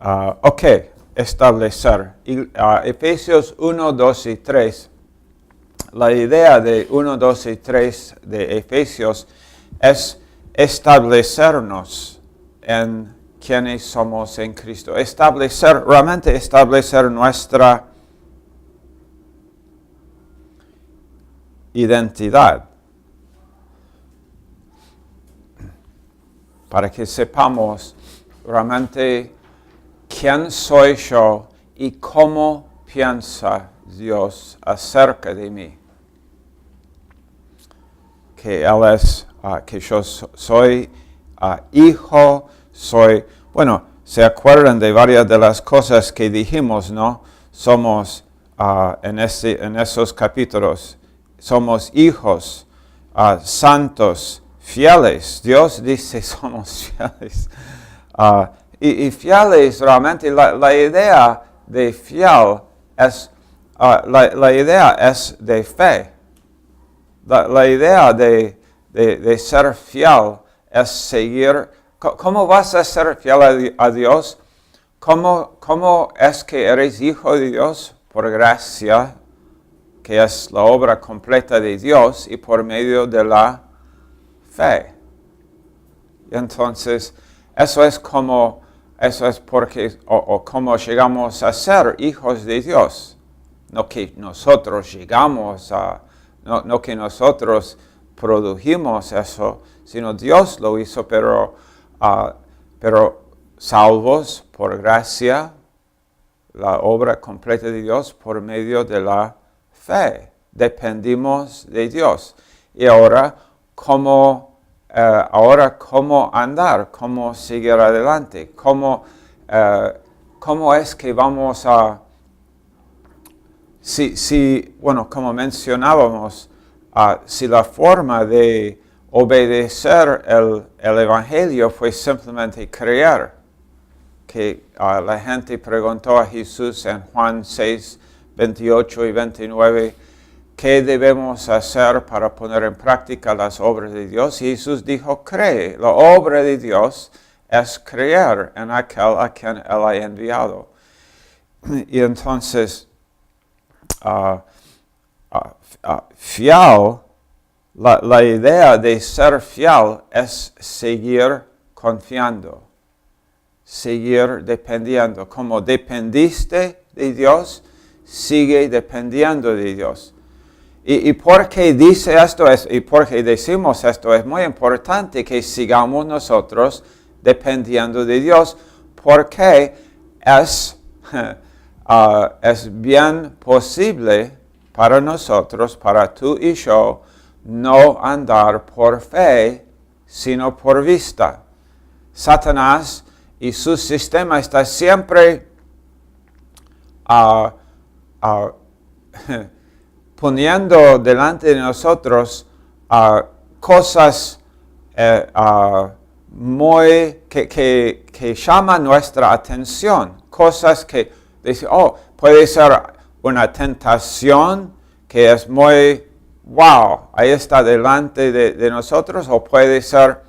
Ok, establecer. Efesios 1, 2 y 3. La idea de 1, 2 y 3 de Efesios es establecernos en quienes somos en Cristo. Realmente establecer nuestra identidad. Para que sepamos realmente quién soy yo y cómo piensa Dios acerca de mí. Que Él es, que yo soy hijo, se acuerdan de varias de las cosas que dijimos, ¿no? Somos, en esos capítulos, somos hijos, santos, fieles. Dios dice somos fieles. Y fieles, realmente, la idea de fiel es, la idea es de fe. La idea de ser fiel es seguir. ¿Cómo vas a ser fiel a Dios? ¿Cómo es que eres hijo de Dios? Por gracia, que es la obra completa de Dios, y por medio de la fe. Y entonces, eso es porque, o cómo llegamos a ser hijos de Dios. No que nosotros llegamos no que nosotros produjimos eso, sino Dios lo hizo, pero salvos por gracia, la obra completa de Dios por medio de la fe. Dependimos de Dios. Y ahora, ¿cómo andar? ¿Cómo seguir adelante? ¿Cómo es que vamos a... como mencionábamos, si la forma de obedecer el Evangelio fue simplemente creer, que la gente preguntó a Jesús en Juan 6, 28 y 29, ¿qué debemos hacer para poner en práctica las obras de Dios? Y Jesús dijo, cree. La obra de Dios es creer en aquel a quien Él ha enviado. Y entonces, fiel, la idea de ser fiel es seguir confiando, seguir dependiendo. Como dependiste de Dios, sigue dependiendo de Dios. Y porque dice esto y porque decimos esto, es muy importante que sigamos nosotros dependiendo de Dios, porque es bien posible para nosotros, para tú y yo, no andar por fe, sino por vista. Satanás y su sistema está siempre poniendo delante de nosotros cosas que llaman nuestra atención, cosas que dicen, puede ser una tentación que es muy, wow, ahí está delante de nosotros, o puede ser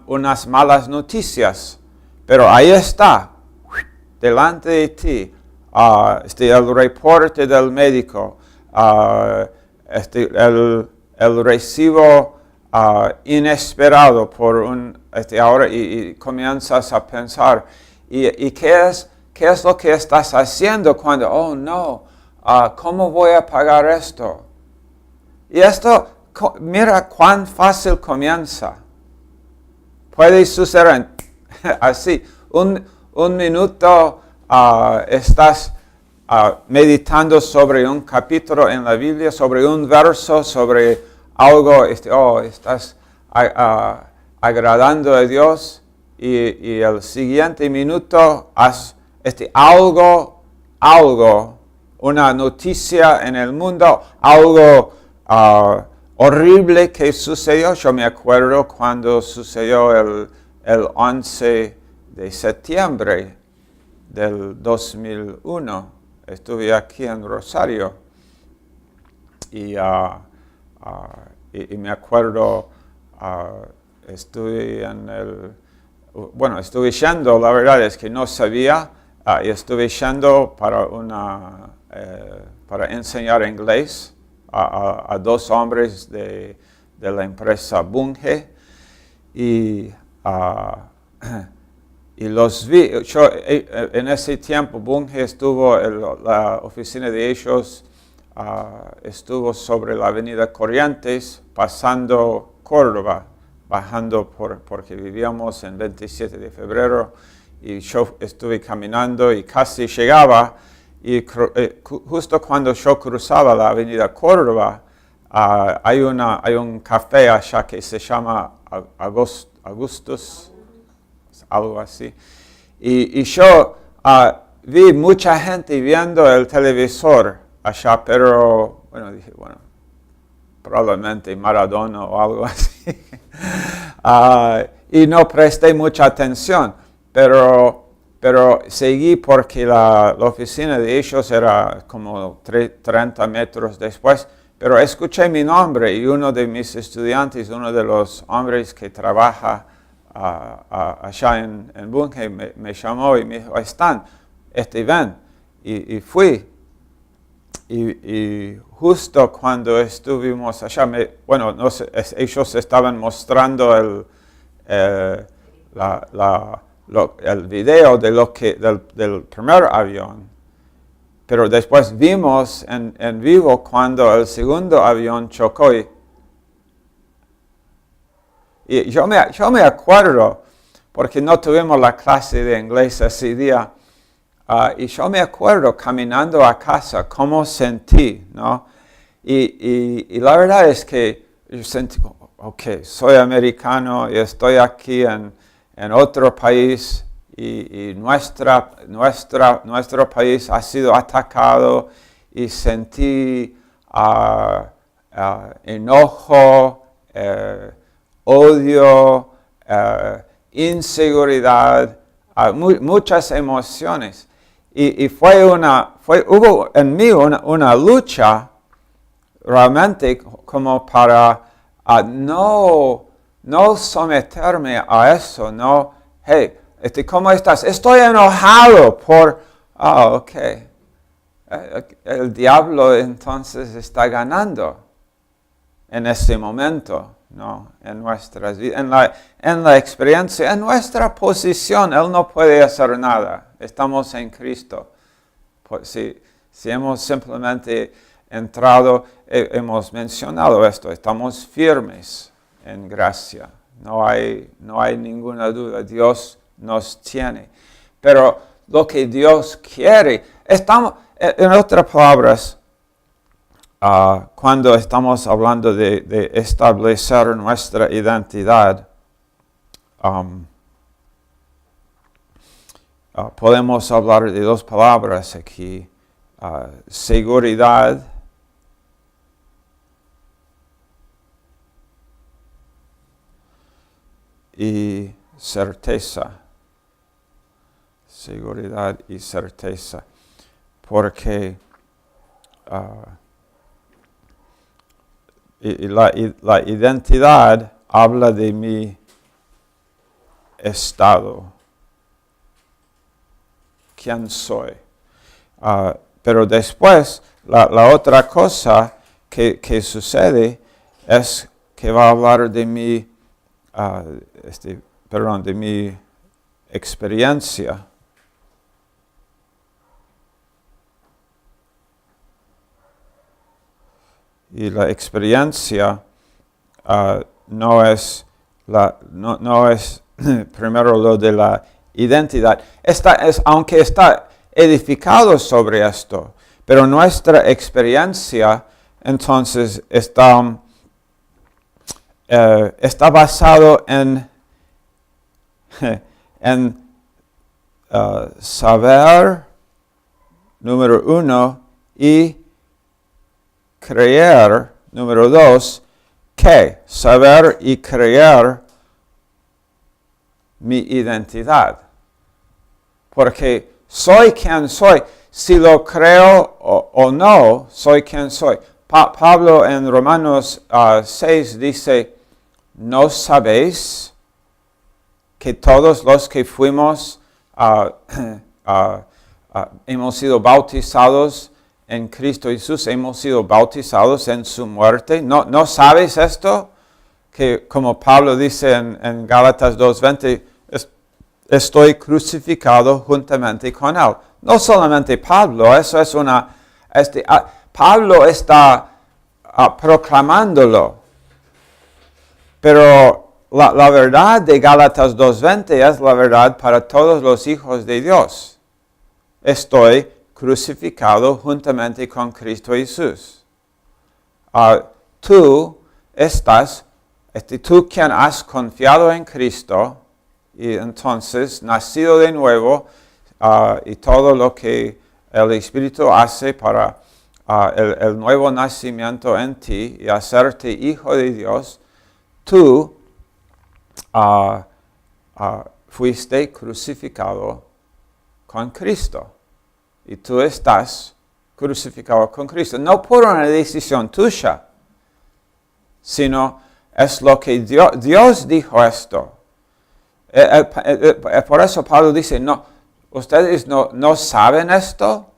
unas malas noticias, pero ahí está, delante de ti, el reporte del médico, el recibo inesperado por ahora, y comienzas a pensar, ¿y qué es lo que estás haciendo cuando, ¿cómo voy a pagar esto? Y esto, mira cuán fácil comienza. Puede suceder así. Un minuto estás meditando sobre un capítulo en la Biblia, sobre un verso, sobre algo, estás agradando a Dios, y el siguiente minuto has algo, una noticia en el mundo, algo horrible que sucedió. Yo me acuerdo cuando sucedió el 11 de septiembre del 2001. Estuve aquí en Rosario y me acuerdo, estuve en bueno, estuve yendo, la verdad es que no sabía, y estuve yendo para enseñar inglés a dos hombres de la empresa Bunge, y los vi. En ese tiempo Bunge estuvo, la oficina de ellos estuvo sobre la avenida Corrientes, pasando Córdoba, bajando porque vivíamos en 27 de febrero, y yo estuve caminando y casi llegaba, y justo cuando yo cruzaba la avenida Córdoba, hay un café allá que se llama Augustus, algo así, y yo vi mucha gente viendo el televisor allá, pero dije, probablemente Maradona o algo así. Y no presté mucha atención, pero seguí porque la oficina de ellos era como 30 metros después, pero escuché mi nombre, y uno de mis estudiantes, uno de los hombres que trabaja allá en Bunge, me llamó y me dijo, ahí están, ven, y fui. Y justo cuando estuvimos allá, ellos estaban mostrando el video del primer avión, pero después vimos en vivo cuando el segundo avión chocó. Y yo me acuerdo, porque no tuvimos la clase de inglés ese día, y yo me acuerdo caminando a casa cómo sentí, ¿no? Y la verdad es que yo sentí, soy americano y estoy aquí en otro país, y nuestro país ha sido atacado, y sentí enojo, odio, inseguridad, muchas emociones. Y hubo en mí una lucha realmente como para no someterme a eso, no, hey, ¿cómo estás? Estoy enojado por, el diablo entonces está ganando en ese momento, ¿no? En nuestras vidas, en la experiencia, en nuestra posición, Él no puede hacer nada. Estamos en Cristo. Si hemos simplemente entrado, hemos mencionado esto, estamos firmes en gracia. No hay ninguna duda, Dios nos tiene. Pero lo que Dios quiere, en otras palabras, cuando estamos hablando de establecer nuestra identidad, podemos hablar de dos palabras aquí, seguridad y certeza. Seguridad y certeza. Porque la identidad habla de mi estado. ¿Quién soy? Pero después, la otra cosa que sucede es que va a hablar de mi, de mi experiencia. Y la experiencia no es primero lo de la identidad. Aunque está edificado sobre esto, pero nuestra experiencia entonces está basado en saber, número uno, y creer, número dos, saber y creer mi identidad. Porque soy quien soy. Si lo creo o no, soy quien soy. Pablo en Romanos 6 dice, ¿no sabéis que todos los que fuimos, hemos sido bautizados en Cristo Jesús, hemos sido bautizados en su muerte. ¿No sabes esto? Que como Pablo dice en Gálatas 2:20, estoy crucificado juntamente con él. No solamente Pablo, eso es Pablo está proclamándolo. Pero la verdad de Gálatas 2:20 es la verdad para todos los hijos de Dios. Estoy crucificado juntamente con Cristo Jesús. Tú quien has confiado en Cristo, y entonces nacido de nuevo, y todo lo que el Espíritu hace para el nuevo nacimiento en ti y hacerte hijo de Dios, tú fuiste crucificado con Cristo. Y tú estás crucificado con Cristo. No por una decisión tuya, sino es lo que Dios dijo esto. Por eso Pablo dice, no, ustedes no saben esto,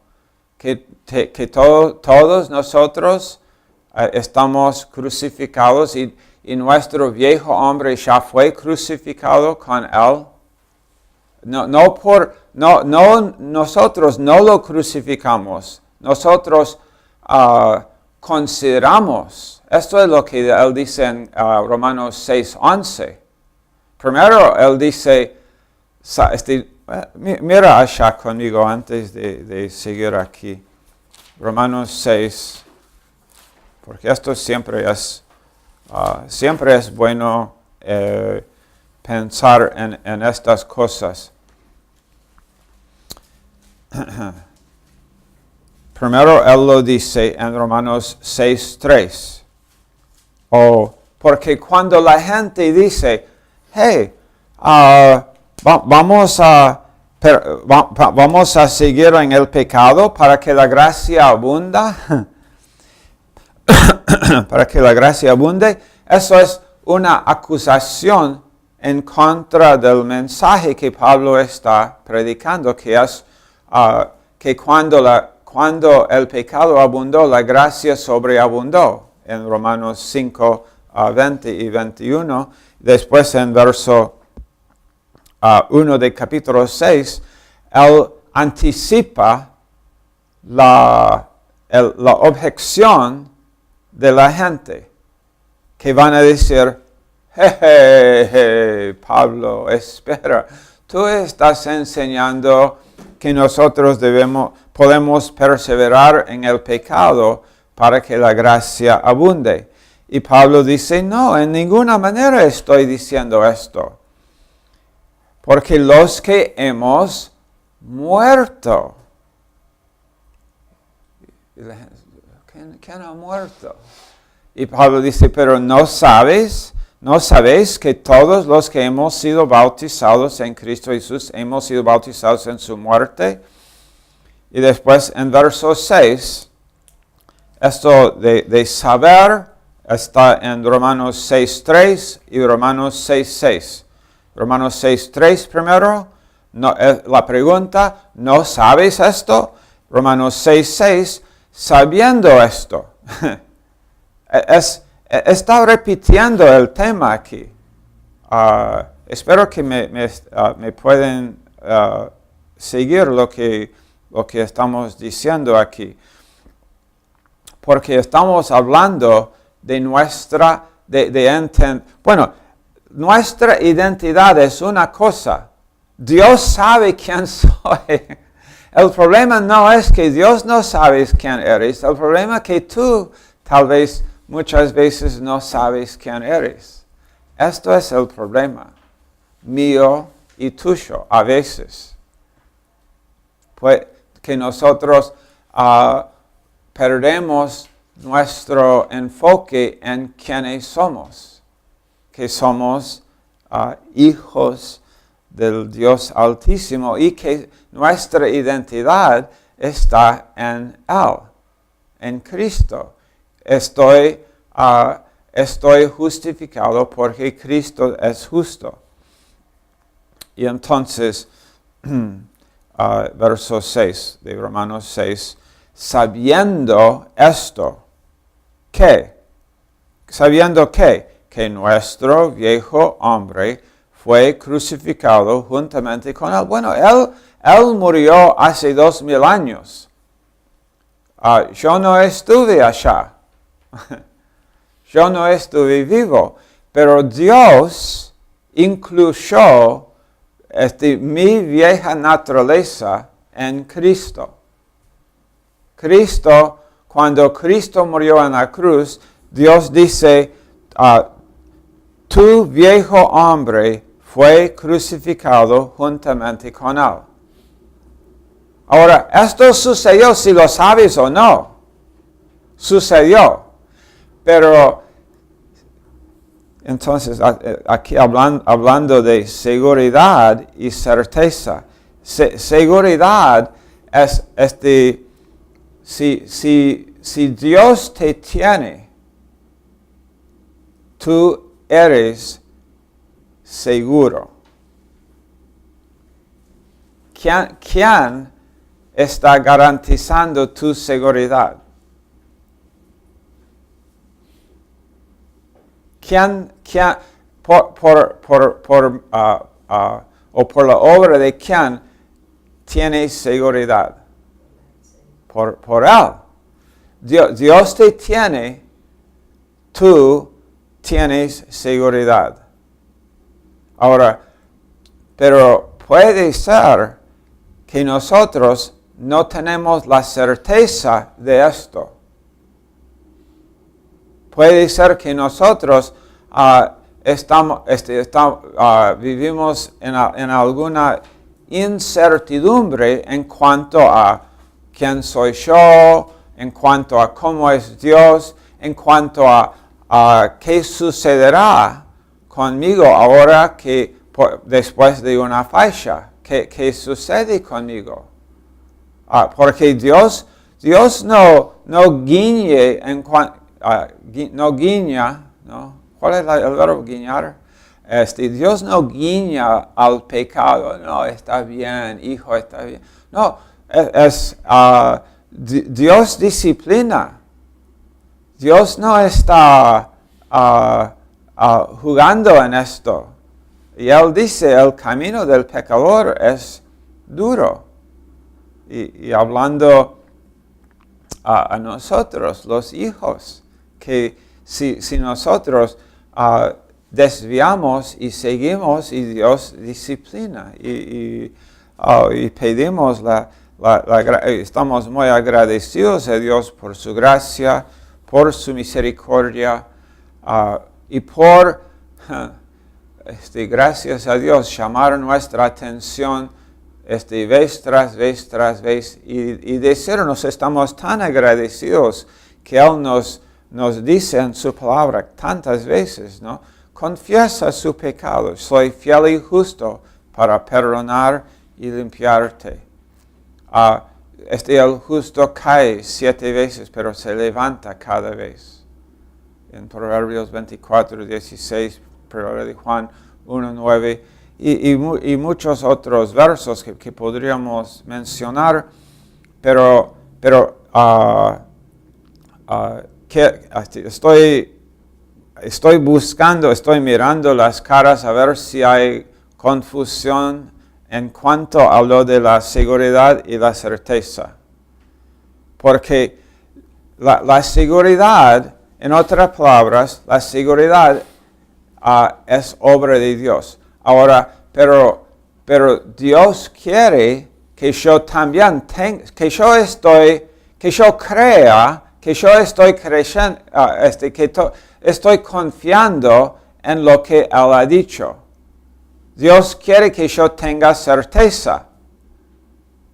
que todos nosotros estamos crucificados y nuestro viejo hombre ya fue crucificado con él. Nosotros no lo crucificamos, nosotros consideramos. Esto es lo que él dice en Romanos 6:11. Primero él dice, mira allá conmigo antes de seguir aquí. Romanos 6, porque esto siempre es bueno pensar en estas cosas. Primero él lo dice en Romanos 6:3. Porque cuando la gente dice, hey, vamos a seguir en el pecado para que la gracia abunda, para que la gracia abunde, eso es una acusación en contra del mensaje que Pablo está predicando, que es que cuando el pecado abundó, la gracia sobreabundó, en Romanos 5:20 y 21. Después en verso 1 de capítulo 6, él anticipa la objeción de la gente, que van a decir, hey, Pablo, espera, tú estás enseñando que nosotros podemos perseverar en el pecado para que la gracia abunde. Y Pablo dice, no, en ninguna manera estoy diciendo esto. Porque los que hemos muerto. ¿Quién ha muerto? Y Pablo dice, pero ¿no sabéis que todos los que hemos sido bautizados en Cristo Jesús, hemos sido bautizados en su muerte? Y después en verso 6, esto de saber está en Romanos 6:3 y Romanos 6:6. Romanos 6:3 primero, la pregunta, ¿no sabes esto? Romanos 6:6, sabiendo esto. Está repitiendo el tema aquí. Espero que me pueden seguir lo que estamos diciendo aquí. Porque estamos hablando de nuestra identidad es una cosa. Dios sabe quién soy. El problema no es que Dios no sabe quién eres. El problema es que tú tal vez muchas veces no sabes quién eres. Esto es el problema mío y tuyo a veces. Pues que nosotros perdemos nuestro enfoque en quiénes somos. Que somos hijos del Dios Altísimo y que nuestra identidad está en Él, en Cristo. Estoy justificado porque Cristo es justo. Y entonces, verso 6 de Romanos 6, sabiendo esto, ¿qué? Sabiendo que nuestro viejo hombre fue crucificado juntamente con él. Bueno, él murió hace 2000 años. Yo no estuve allá. Yo no estuve vivo. Pero Dios incluyó mi vieja naturaleza en Cristo. Cuando Cristo murió en la cruz, Dios dice, tu viejo hombre fue crucificado juntamente con él. Ahora, esto sucedió si lo sabes o no. Sucedió. Pero, entonces, aquí hablando de seguridad y certeza. Seguridad es si Dios te tiene, tú eres seguro. ¿Quién está garantizando tu seguridad? ¿Quién o por la obra de quién tienes seguridad? Por Él. Dios te tiene, tú tienes seguridad. Ahora, pero puede ser que nosotros no tenemos la certeza de esto. Puede ser que nosotros vivimos en alguna incertidumbre en cuanto a quién soy yo, en cuanto a cómo es Dios, en cuanto a qué sucederá conmigo ahora que después de una falla. ¿Qué sucede conmigo? Porque Dios no guiñe no guiña, ¿no? ¿Cuál es el verbo guiñar? Dios no guiña al pecado. No, está bien, hijo, está bien. No, Dios disciplina. Dios no está jugando en esto. Y Él dice, el camino del pecador es duro. Y hablando a nosotros, los hijos, que si nosotros desviamos y seguimos y Dios disciplina y pedimos estamos muy agradecidos a Dios por su gracia, por su misericordia y por, gracias a Dios, llamar nuestra atención vez tras vez y decirnos, estamos tan agradecidos que Él nos dice en su palabra tantas veces, ¿no? Confiesa su pecado, soy fiel y justo para perdonar y limpiarte. El justo cae 7 veces, pero se levanta cada vez. En Proverbios 24:16, Primera de Juan 1:9 y muchos otros versos que podríamos mencionar, pero estoy buscando, estoy mirando las caras a ver si hay confusión en cuanto a lo de la seguridad y la certeza. Porque la seguridad, en otras palabras, la seguridad es obra de Dios. Ahora, pero Dios quiere que yo también que yo crea, que yo estoy creyendo, estoy confiando en lo que Él ha dicho. Dios quiere que yo tenga certeza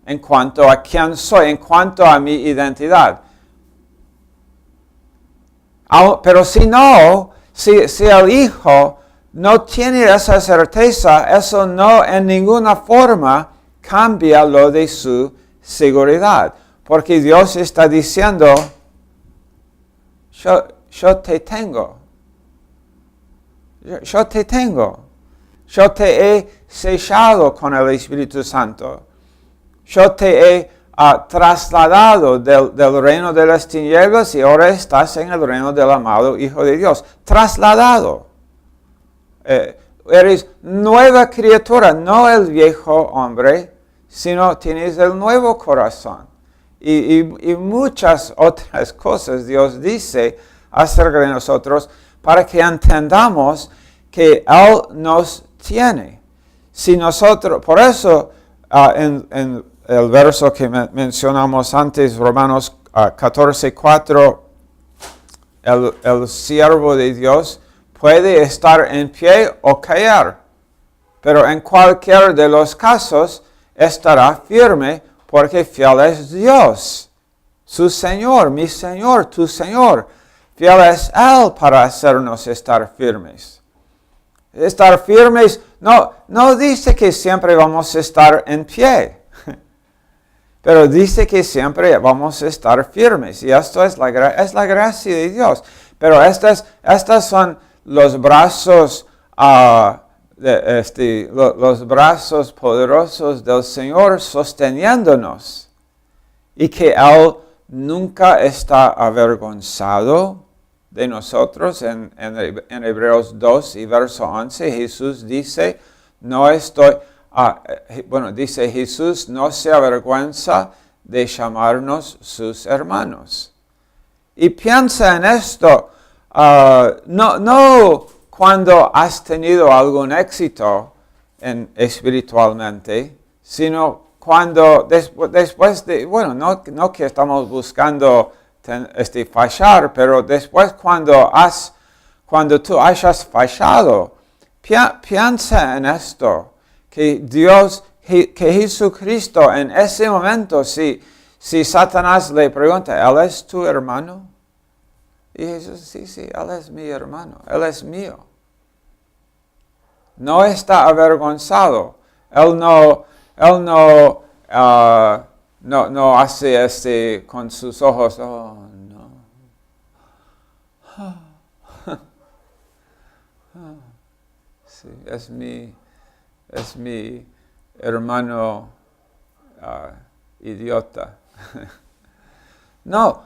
en cuanto a quién soy, en cuanto a mi identidad. Pero si el Hijo no tiene esa certeza, eso no en ninguna forma cambia lo de su seguridad. Porque Dios está diciendo, yo te tengo. Yo te he sellado con el Espíritu Santo. Yo te he trasladado del reino de las tinieblas y ahora estás en el reino del amado Hijo de Dios. Trasladado. Eres nueva criatura, no el viejo hombre, sino tienes el nuevo corazón. Y muchas otras cosas Dios dice acerca de nosotros para que entendamos que Él nos tiene. Si nosotros, por eso en el verso que mencionamos antes, Romanos 14:4, el siervo de Dios puede estar en pie o caer, pero en cualquier de los casos estará firme porque fiel es Dios, su Señor, mi Señor, tu Señor. Fiel es Él para hacernos estar firmes. Estar firmes no dice que siempre vamos a estar en pie, pero dice que siempre vamos a estar firmes. Y esto es la gracia de Dios. Pero estas son los brazos, los brazos poderosos del Señor sosteniéndonos. Y que Él nunca está avergonzado de nosotros. En Hebreos 2 y verso 11, Jesús dice, dice Jesús, no se avergüenza de llamarnos sus hermanos. Y piensa en esto, no cuando has tenido algún éxito espiritualmente, sino cuando después de, no que estamos buscando fallar, pero después cuando tú hayas fallado, piensa en esto, que que Jesucristo en ese momento, si Satanás le pregunta, ¿Él es tu hermano? Y Jesús, sí, Él es mi hermano, Él es mío. No está avergonzado, Él no hace con sus ojos, oh no. Sí, es mi hermano idiota. No,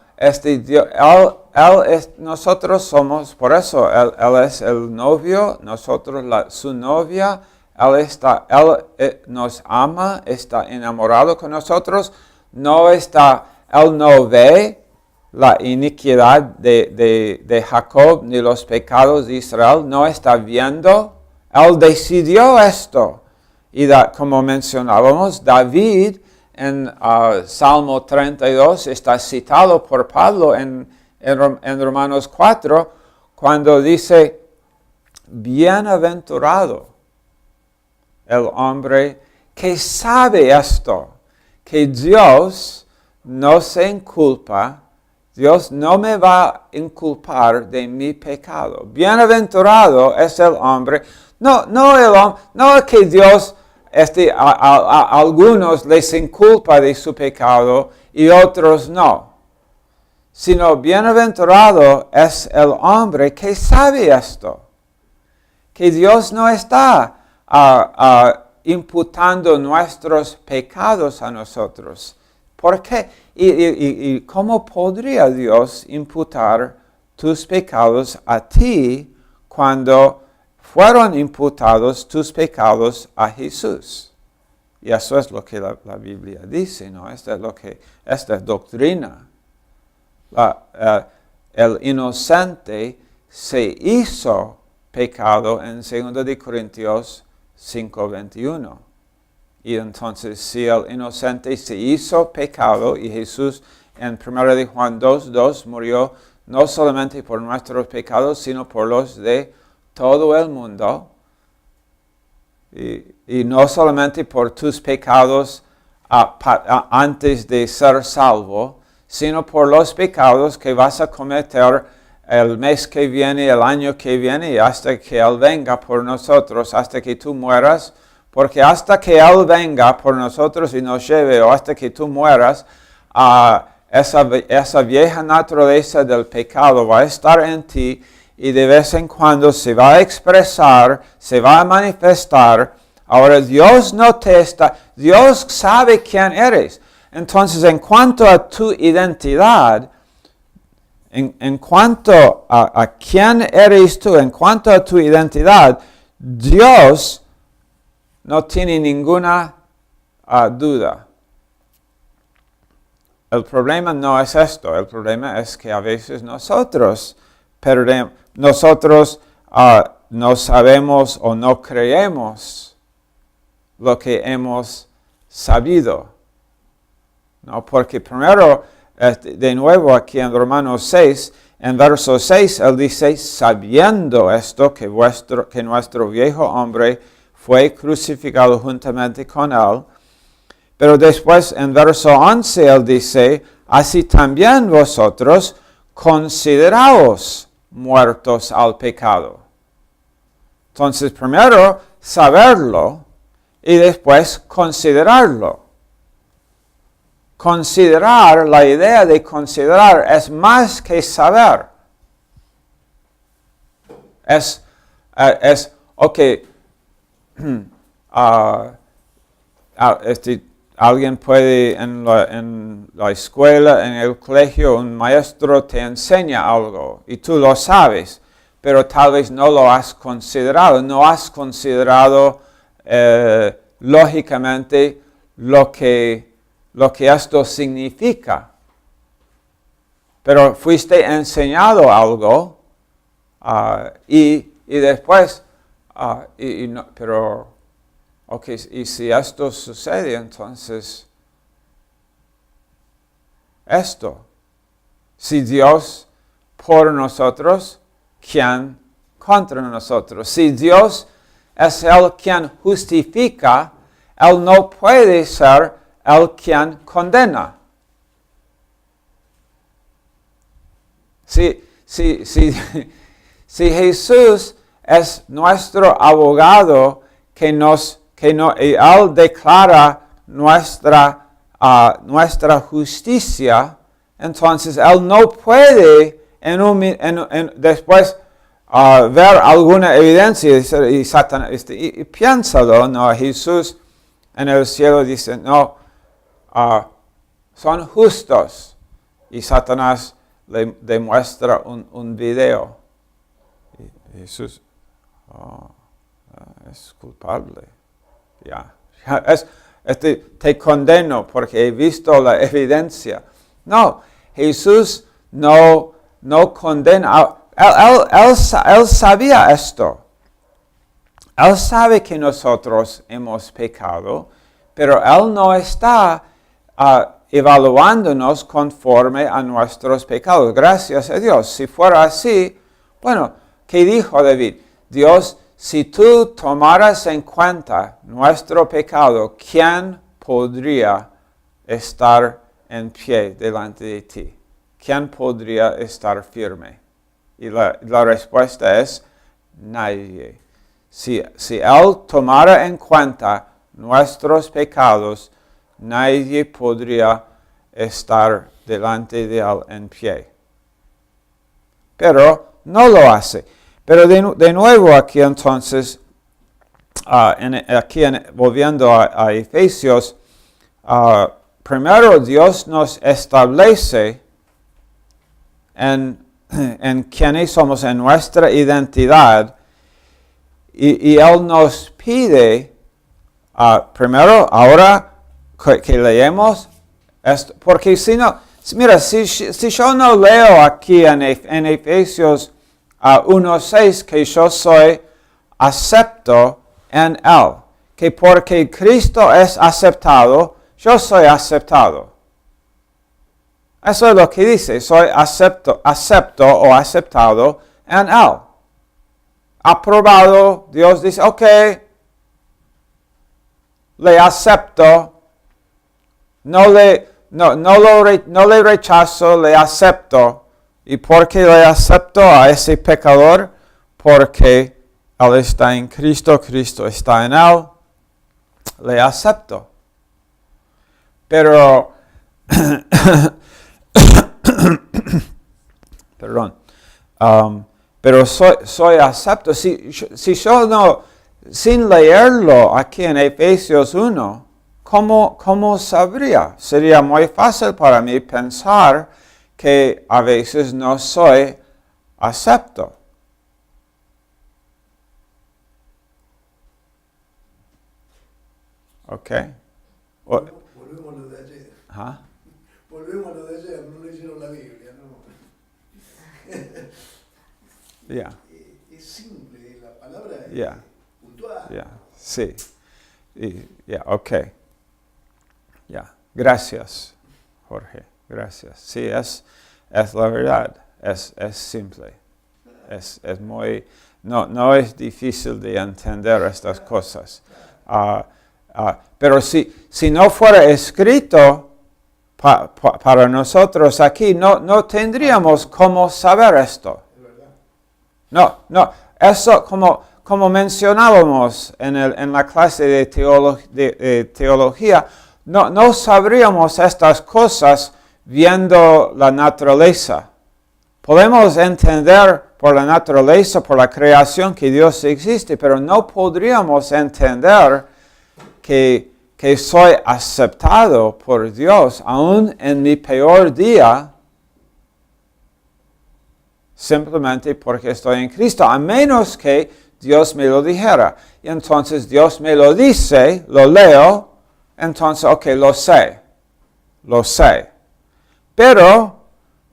Dios, nosotros somos, por eso, él es el novio, nosotros su novia. Él nos ama, está enamorado con nosotros. Él no ve la iniquidad de Jacob ni los pecados de Israel. No está viendo. Él decidió esto. Y como mencionábamos, David en Salmo 32 está citado por Pablo en Romanos 4 cuando dice, bienaventurado el hombre que sabe esto, que Dios no se inculpa, Dios no me va a inculpar de mi pecado. Bienaventurado es el hombre, no que Dios a algunos les inculpa de su pecado y otros no, sino bienaventurado es el hombre que sabe esto, que Dios no está imputando nuestros pecados a nosotros. ¿Por qué? ¿Y cómo podría Dios imputar tus pecados a ti cuando fueron imputados tus pecados a Jesús? Y eso es lo que la Biblia dice, ¿no? Esta es doctrina. El inocente se hizo pecado en 2 de Corintios 5:21. Y entonces, si el inocente se hizo pecado y Jesús en 1 de Juan 2:2 murió no solamente por nuestros pecados, sino por los de todo el mundo, y no solamente por tus pecados antes de ser salvo, sino por los pecados que vas a cometer el mes que viene, el año que viene, y hasta que Él venga por nosotros, hasta que tú mueras, porque hasta que Él venga por nosotros y nos lleve, o hasta que tú mueras, esa vieja naturaleza del pecado va a estar en ti, y de vez en cuando se va a expresar, se va a manifestar Ahora Dios Dios sabe quién eres. Entonces, en cuanto a tu identidad, en cuanto a quién eres tú, en cuanto a tu identidad, Dios no tiene ninguna duda. El problema no es esto, el problema es que a veces nosotros no sabemos o no creemos lo que hemos sabido. ¿No? Porque primero, de nuevo aquí en Romanos 6, en verso 6, él dice, sabiendo esto, que nuestro viejo hombre fue crucificado juntamente con él. Pero después, en verso 11, él dice, así también vosotros consideraos muertos al pecado. Entonces, primero, saberlo y después considerarlo. Considerar, la idea de considerar es más que saber. Alguien puede en la escuela, en el colegio, un maestro te enseña algo y tú lo sabes, pero tal vez no lo has considerado. No has considerado lógicamente lo que esto significa. Pero fuiste enseñado algo y después, y si esto sucede, entonces, si Dios por nosotros, ¿quién contra nosotros? Si Dios es el quien justifica, Él no puede ser el quien condena. Si Jesús es nuestro abogado y Él declara nuestra justicia, entonces Él no puede después ver alguna evidencia y Satanás, y piénsalo, no, Jesús en el cielo dice, no, son justos, y Satanás le demuestra un video. Y Jesús, es culpable. Ya. Te condeno porque he visto la evidencia. No, Jesús no condena. Él sabía esto. Él sabe que nosotros hemos pecado, pero Él no está evaluándonos conforme a nuestros pecados. Gracias a Dios. Si fuera así, bueno, ¿qué dijo David? Dios, si tú tomaras en cuenta nuestro pecado, ¿quién podría estar en pie delante de ti? ¿Quién podría estar firme? Y la respuesta es nadie. Si Él tomara en cuenta nuestros pecados, nadie podría estar delante de Él en pie. Pero no lo hace. Pero de nuevo aquí entonces, volviendo a Efesios, primero Dios nos establece en quiénes somos, en nuestra identidad, y Él nos pide, primero, ahora que leemos, esto, porque si no, mira, si yo no leo aquí en Efesios 1:6 que yo soy acepto en Él, que porque Cristo es aceptado, yo soy aceptado. Eso es lo que dice, soy acepto o aceptado en Él. Aprobado, Dios dice, ok, le acepto, no le rechazo, le acepto. ¿Y por qué le acepto a ese pecador? Porque Él está en Cristo, Cristo está en Él, le acepto. Pero, perdón, pero soy acepto. Si sin leerlo aquí en Efesios 1, ¿cómo sabría? Sería muy fácil para mí pensar que a veces no soy acepto. ¿Ok? Volvemos a lo de ayer. ¿Ah? Volvemos a lo de ayer, no leyeron la Biblia, ¿no? Yeah. Es simple, la palabra es Yeah. puntual. Yeah. Sí. Ok. Yeah. Gracias, Jorge. Gracias. Sí, es la verdad. Es simple. Es muy... No es difícil de entender estas cosas. Pero si no fuera escrito para nosotros aquí, no tendríamos cómo saber esto. No, eso como mencionábamos en la clase de teología, no sabríamos estas cosas viendo la naturaleza. Podemos entender por la naturaleza, por la creación que Dios existe, pero no podríamos entender que soy aceptado por Dios aún en mi peor día, simplemente porque estoy en Cristo, a menos que Dios me lo dijera. Y entonces Dios me lo dice, lo leo, entonces, ok, lo sé. Pero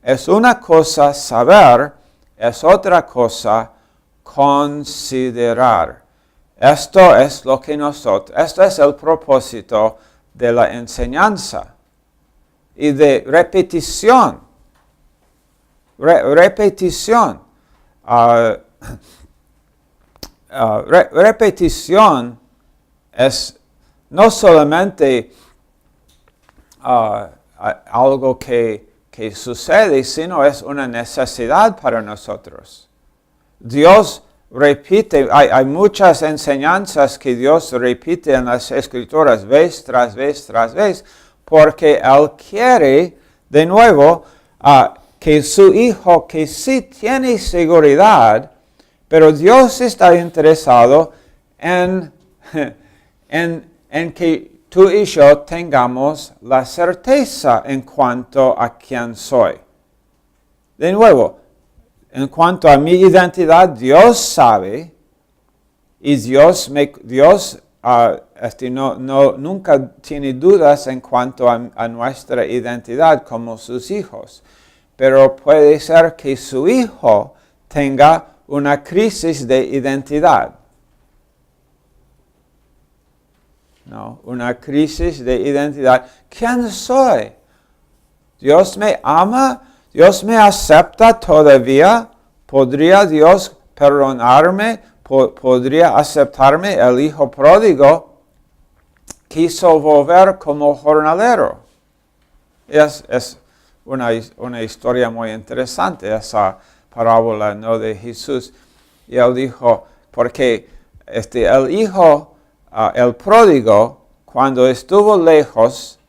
es una cosa saber, es otra cosa considerar. Esto es el propósito de la enseñanza y de repetición. Repetición es no solamente algo que sucede, sino es una necesidad para nosotros. Dios repite, hay muchas enseñanzas que Dios repite en las Escrituras vez tras vez, porque Él quiere, de nuevo, que su Hijo, que sí tiene seguridad, pero Dios está interesado en que tú y yo tengamos la certeza en cuanto a quién soy. De nuevo, en cuanto a mi identidad, Dios sabe, y Dios nunca tiene dudas en cuanto a nuestra identidad como sus hijos. Pero puede ser que su hijo tenga una crisis de identidad. No, una crisis de identidad. ¿Quién soy? ¿Dios me ama? ¿Dios me acepta todavía? ¿Podría Dios perdonarme? ¿Podría aceptarme? El hijo pródigo quiso volver como jornalero. Es una historia muy interesante, esa parábola, ¿no?, de Jesús. Y él dijo, porque el hijo, el pródigo, cuando estuvo lejos,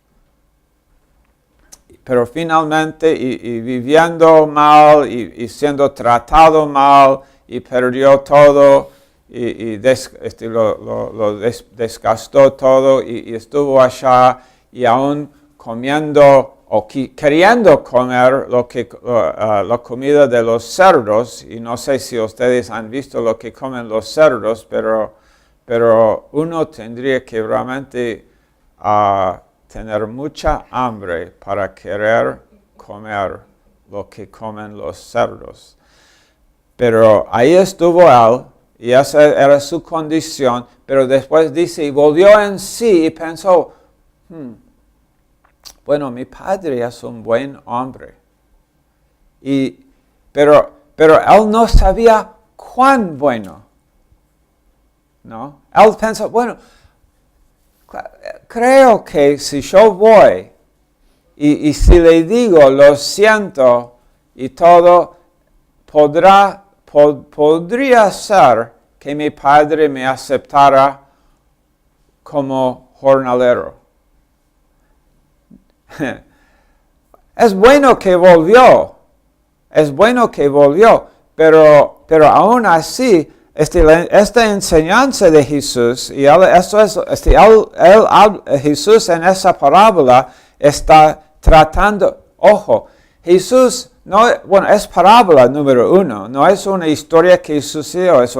pero finalmente, y viviendo mal, y siendo tratado mal, y perdió todo, y lo desgastó todo, y estuvo allá, y aún comiendo, o queriendo comer la comida de los cerdos, y no sé si ustedes han visto lo que comen los cerdos, pero uno tendría que realmente tener mucha hambre para querer comer lo que comen los cerdos. Pero ahí estuvo él, y esa era su condición, pero después dice, y volvió en sí y pensó, bueno, mi padre es un buen hombre. Pero él no sabía cuán bueno. ¿No? Él pensó, bueno, creo que si yo voy y si le digo lo siento y todo, podría ser que mi padre me aceptara como jornalero. Es bueno que volvió, pero aún así esta enseñanza de Jesús, y Jesús en esa parábola está tratando, ojo, Jesús, es parábola número 1, no es una historia que sucedió, es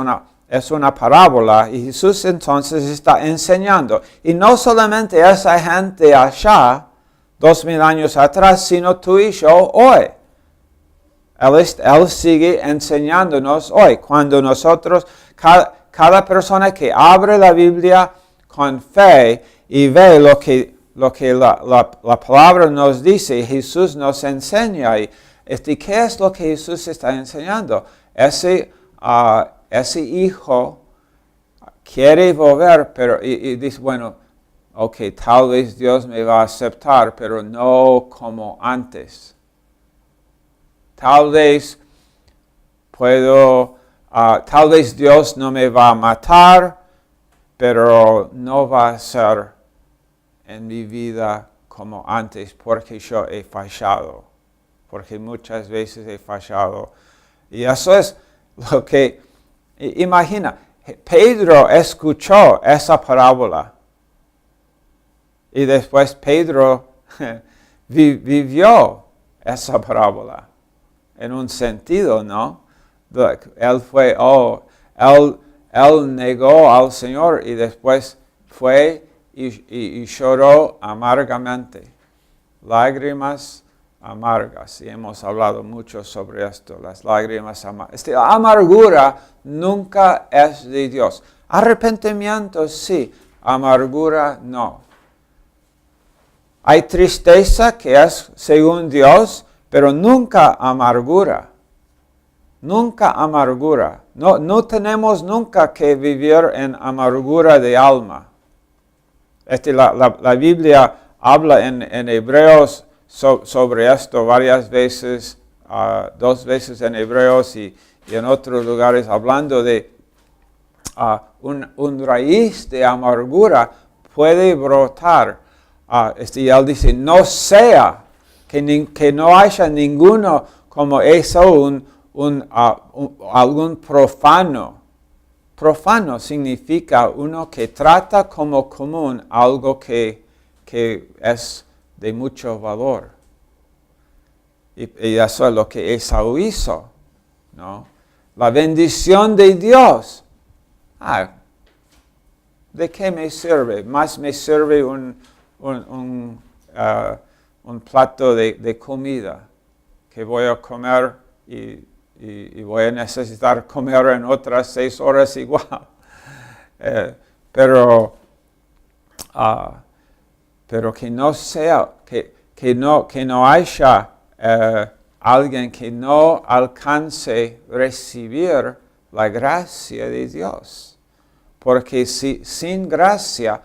una parábola, y Jesús entonces está enseñando, y no solamente esa gente allá, 2000 años atrás, sino tú y yo hoy. Él sigue enseñándonos hoy. Cuando nosotros, cada persona que abre la Biblia con fe y ve lo que la palabra nos dice, Jesús nos enseña. ¿Qué es lo que Jesús está enseñando? Ese hijo quiere volver, pero y dice, bueno, ok, tal vez Dios me va a aceptar, pero no como antes. Tal vez tal vez Dios no me va a matar, pero no va a ser en mi vida como antes, porque yo he fallado, porque muchas veces he fallado. Y eso es lo que, imagina, Pedro escuchó esa parábola, y después Pedro vivió esa parábola. En un sentido, ¿no? Él negó al Señor y después fue y lloró amargamente. Lágrimas amargas. Y hemos hablado mucho sobre esto, las lágrimas amargas. La amargura nunca es de Dios. Arrepentimiento sí, amargura no. Hay tristeza que es según Dios, pero nunca amargura. Nunca amargura. No tenemos nunca que vivir en amargura de alma. La Biblia habla en Hebreos sobre esto varias veces, 2 veces en Hebreos y en otros lugares, hablando de un raíz de amargura puede brotar. Y él dice, no sea que no haya ninguno como eso, algún profano. Profano significa uno que trata como común algo que es de mucho valor. Y eso es lo que Esaú hizo, ¿no? La bendición de Dios. ¿De qué me sirve? Más me sirve un plato de comida que voy a comer y voy a necesitar comer en otras 6 horas igual. Pero que no sea, que no haya alguien que no alcance recibir la gracia de Dios. Porque sin gracia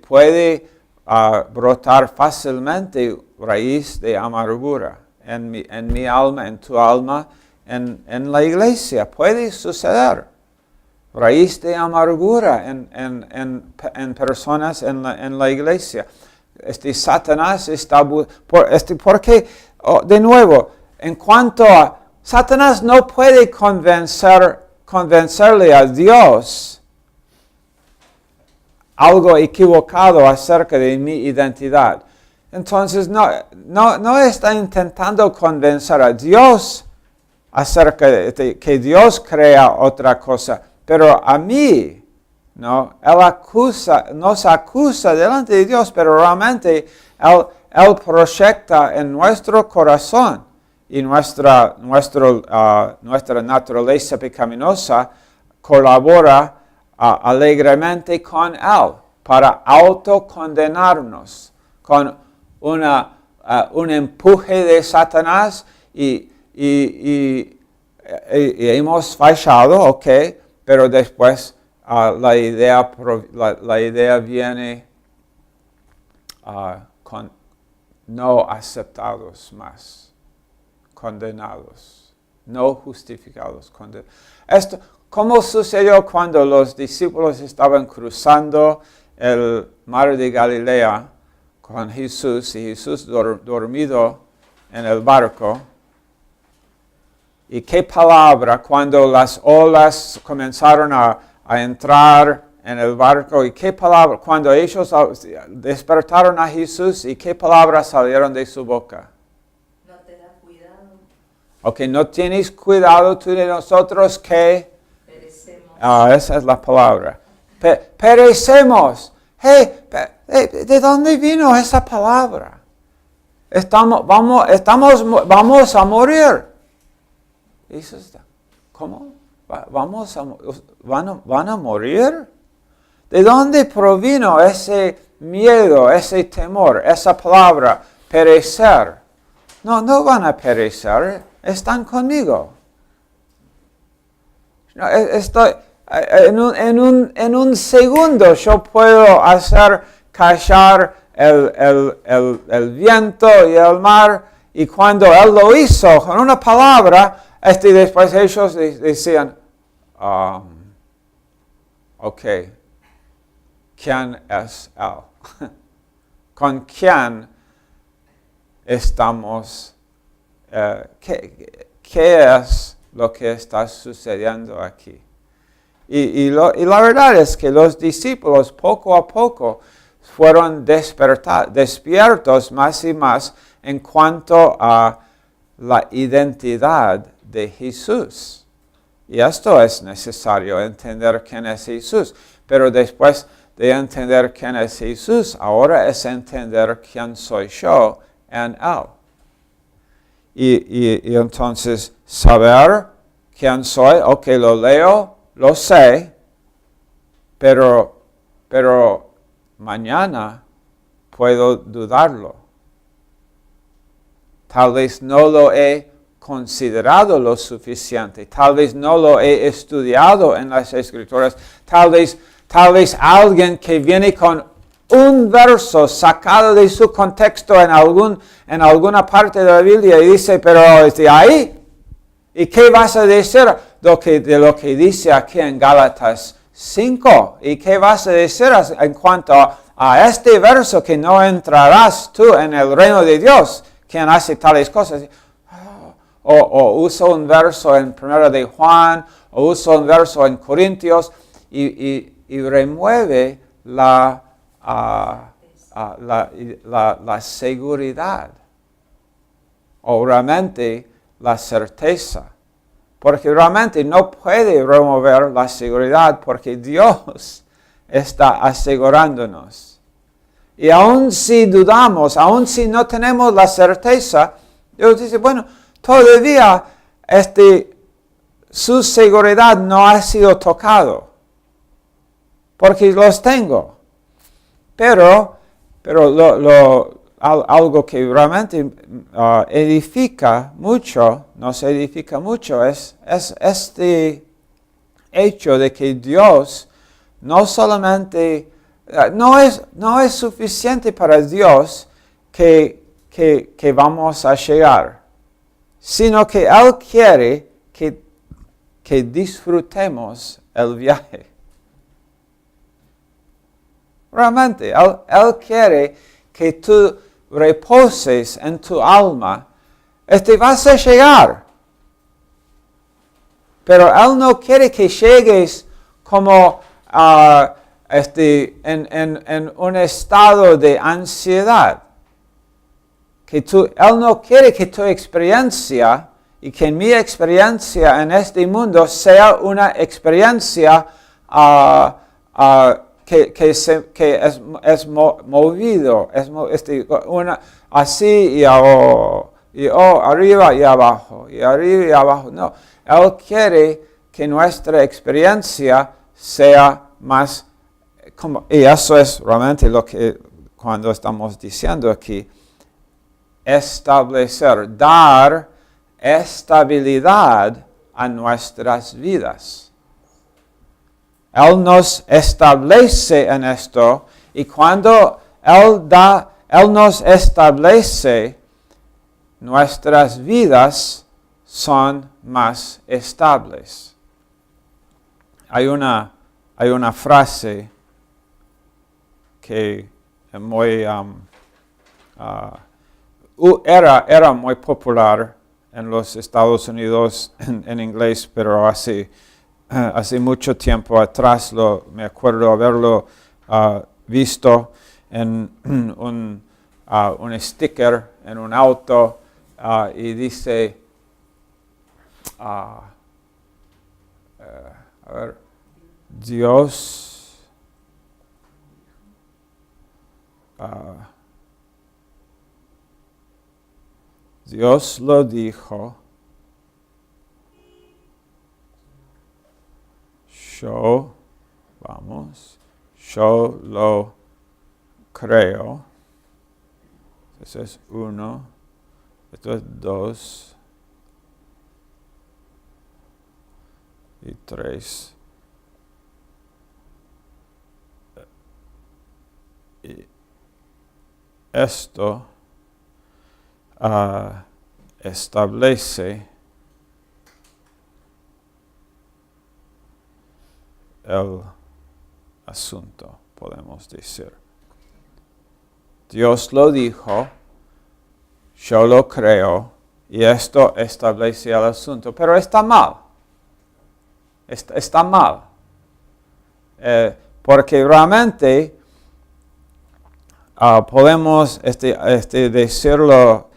puede brotar fácilmente raíz de amargura en mi alma, en tu alma, en la iglesia. Puede suceder raíz de amargura en personas en la iglesia. Satanás está... porque, de nuevo, en cuanto a... Satanás no puede convencerle a Dios algo equivocado acerca de mi identidad. Entonces, no está intentando convencer a Dios acerca de que Dios crea otra cosa, pero a mí, ¿no? Él nos acusa delante de Dios, pero realmente Él proyecta en nuestro corazón y nuestra naturaleza pecaminosa colabora alegremente con Él para autocondenarnos con un empuje de Satanás y hemos fallado, ok, pero después la idea viene con no aceptados más, condenados, no justificados. Esto, ¿cómo sucedió cuando los discípulos estaban cruzando el mar de Galilea con Jesús y Jesús dormido en el barco? ¿Y qué palabra cuando las olas comenzaron a entrar en el barco? ¿Y qué palabra cuando ellos despertaron a Jesús? ¿Y qué palabras salieron de su boca? No te da cuidado. Ok, no tienes cuidado tú de nosotros que Perecemos. esa es la palabra. Perecemos. Hey, ¿de dónde vino esa palabra? Vamos a morir. Eso está. ¿Cómo? ¿Van a morir? ¿De dónde provino ese miedo, ese temor, esa palabra, perecer? No van a perecer, están conmigo. No, en un segundo yo puedo hacer callar el viento y el mar, y cuando Él lo hizo con una palabra, después ellos decían, ok, ¿quién es Él? ¿Con quién estamos? ¿Qué es lo que está sucediendo aquí? Y la verdad es que los discípulos poco a poco fueron despiertos más y más en cuanto a la identidad de Jesús. Y esto es necesario, entender quién es Jesús. Pero después de entender quién es Jesús, ahora es entender quién soy yo en Él. Y entonces saber quién soy, ok, lo leo, lo sé, pero mañana puedo dudarlo. Tal vez no lo he considerado lo suficiente, tal vez no lo he estudiado en las Escrituras, tal vez alguien que viene con un verso sacado de su contexto en alguna parte de la Biblia y dice, pero ¿de ahí? ¿Y qué vas a decir de lo que dice aquí en Gálatas 5? ¿Y qué vas a decir en cuanto a este verso que no entrarás tú en el reino de Dios, quien hace tales cosas? O uso un verso en 1 de Juan, o uso un verso en Corintios y remueve la seguridad, o realmente la certeza, porque realmente no puede remover la seguridad porque Dios está asegurándonos. Y aun si dudamos, aun si no tenemos la certeza, Dios dice, bueno, todavía su seguridad no ha sido tocado, porque los tengo. Pero algo que realmente nos edifica mucho, es este hecho de que Dios no solamente, no es suficiente para Dios que vamos a llegar, sino que Él quiere que disfrutemos el viaje. Realmente, Él quiere que tú reposes en tu alma. Vas a llegar. Pero Él no quiere que llegues como en un estado de ansiedad. Él no quiere que tu experiencia y que mi experiencia en este mundo sea una experiencia que es movido, así y arriba y abajo, y arriba y abajo. No, Él quiere que nuestra experiencia sea más como, y eso es realmente lo que cuando estamos diciendo aquí, establecer, dar estabilidad a nuestras vidas. Él nos establece en esto, y cuando Él nos establece, nuestras vidas son más estables. Hay una frase que era muy popular en los Estados Unidos en inglés, pero hace mucho tiempo atrás me acuerdo haberlo visto en un sticker en un auto y dice, a ver, Dios lo dijo, yo lo creo. Eso es 1, esto es 2 y 3. Y esto establece el asunto, podemos decir. Dios lo dijo, yo lo creo, y esto establece el asunto. Pero está mal. Está mal. Porque realmente podemos decirlo,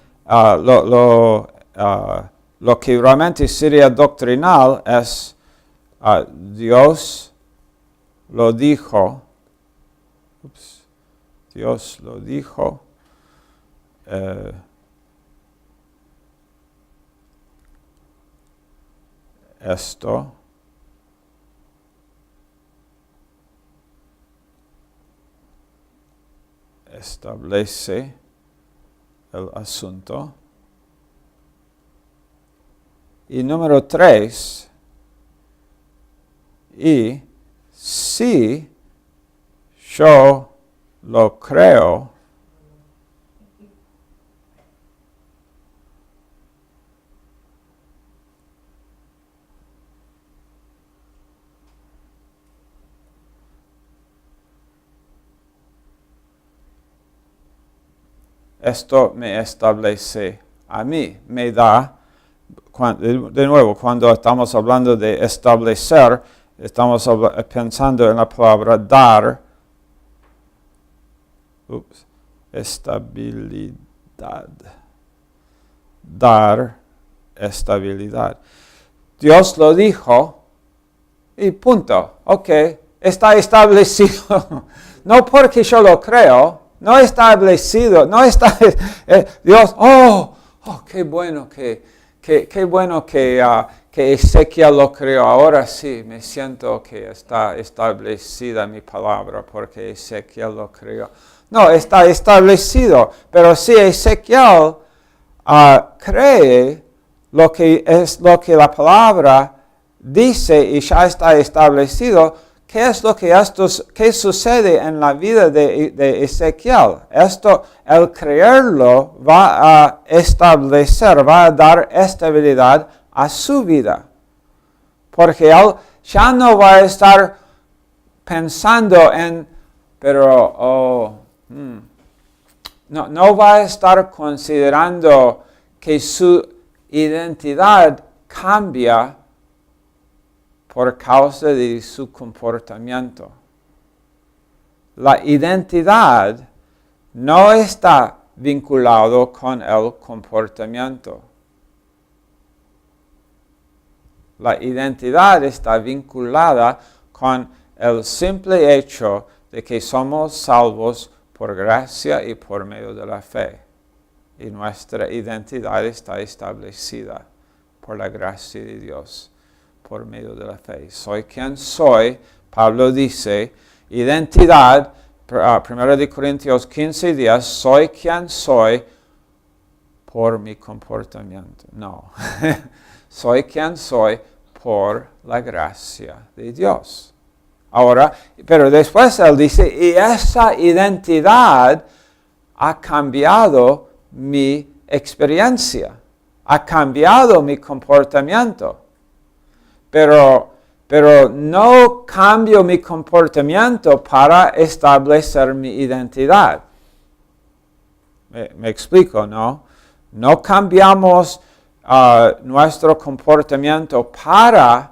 lo que realmente sería doctrinal es Dios lo dijo. Dios lo dijo. Esto establece el asunto. Y número 3, y si yo lo creo, esto me establece a mí, me da, de nuevo, cuando estamos hablando de establecer, estamos pensando en la palabra dar, estabilidad, dar estabilidad. Dios lo dijo y punto, ok, está establecido, no porque yo lo creo, no establecido, no está Dios, qué bueno que Ezequiel lo creó. Ahora sí, me siento que está establecida mi palabra porque Ezequiel lo creó. No, está establecido, pero si Ezequiel cree lo que la palabra dice y ya está establecido, ¿qué es lo que sucede en la vida de Ezequiel? El creerlo va a establecer, va a dar estabilidad a su vida. Porque él ya no va a estar pensando en, no va a estar considerando que su identidad cambia por causa de su comportamiento. La identidad no está vinculado con el comportamiento. La identidad está vinculada con el simple hecho de que somos salvos por gracia y por medio de la fe. Y nuestra identidad está establecida por la gracia de Dios, por medio de la fe. Soy quien soy, Pablo dice, identidad, 1 Corintios 15:10, soy quien soy por mi comportamiento. No, soy quien soy por la gracia de Dios. Ahora, pero después él dice, y esa identidad ha cambiado mi experiencia, ha cambiado mi comportamiento. Pero no cambio mi comportamiento para establecer mi identidad. Me explico, ¿no? No cambiamos nuestro comportamiento para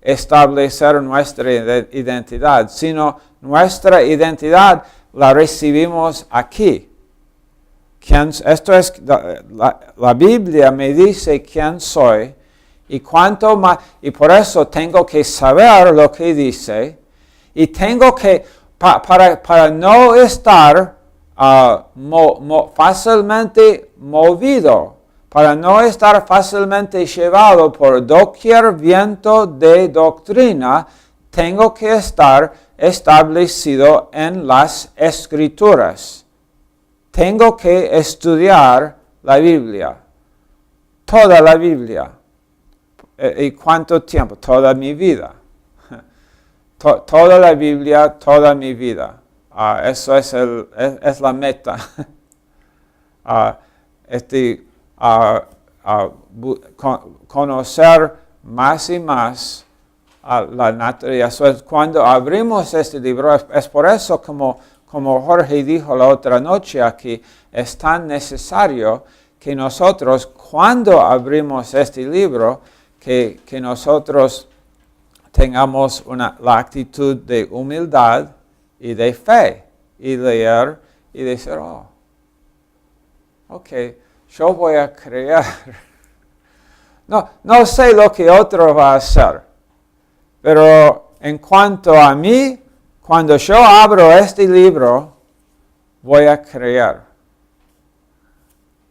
establecer nuestra identidad, sino nuestra identidad la recibimos aquí. Esto es, la Biblia me dice quién soy y cuánto más, y por eso tengo que saber lo que dice y tengo que, para no estar fácilmente movido, para no estar fácilmente llevado por doquier viento de doctrina, tengo que estar establecido en las Escrituras. Tengo que estudiar la Biblia, toda la Biblia. ¿Y cuánto tiempo? Toda mi vida. Toda la Biblia, toda mi vida. Eso es la meta. Conocer más y más la naturaleza. Cuando abrimos este libro, es por eso como Jorge dijo la otra noche aquí, es tan necesario que nosotros, cuando abrimos este libro, que nosotros tengamos la actitud de humildad y de fe, y leer y decir, ok, yo voy a creer. No sé lo que otro va a hacer, pero en cuanto a mí, cuando yo abro este libro, voy a creer.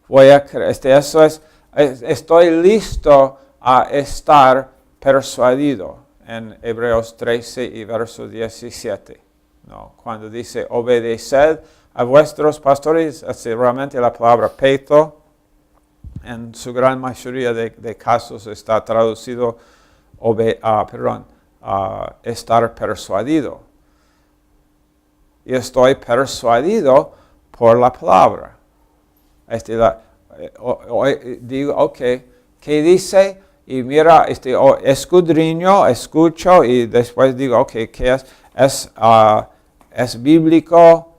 Eso es, estoy listo a estar persuadido en Hebreos 13 y verso 17. ¿No? Cuando dice, obedeced a vuestros pastores, realmente la palabra peito, en su gran mayoría de casos está traducido, estar persuadido. Y estoy persuadido por la palabra. Digo, ok, ¿qué dice? Y mira, escudriño, escucho y después digo, ok, ¿qué es? Es bíblico,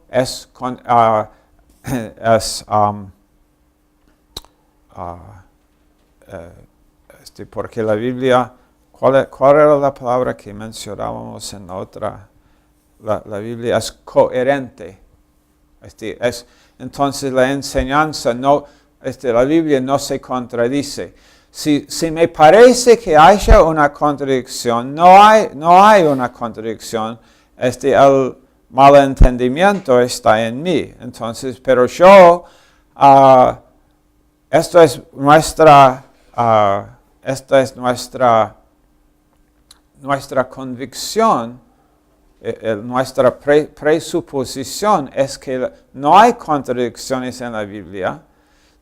porque la Biblia, ¿cuál era la palabra que mencionábamos en la otra? La Biblia es coherente. Entonces la enseñanza, la Biblia no se contradice. Si me parece que haya una contradicción, no hay una contradicción. El malentendimiento está en mí. Entonces, pero yo, esto es nuestra convicción. Nuestra presuposición es que no hay contradicciones en la Biblia.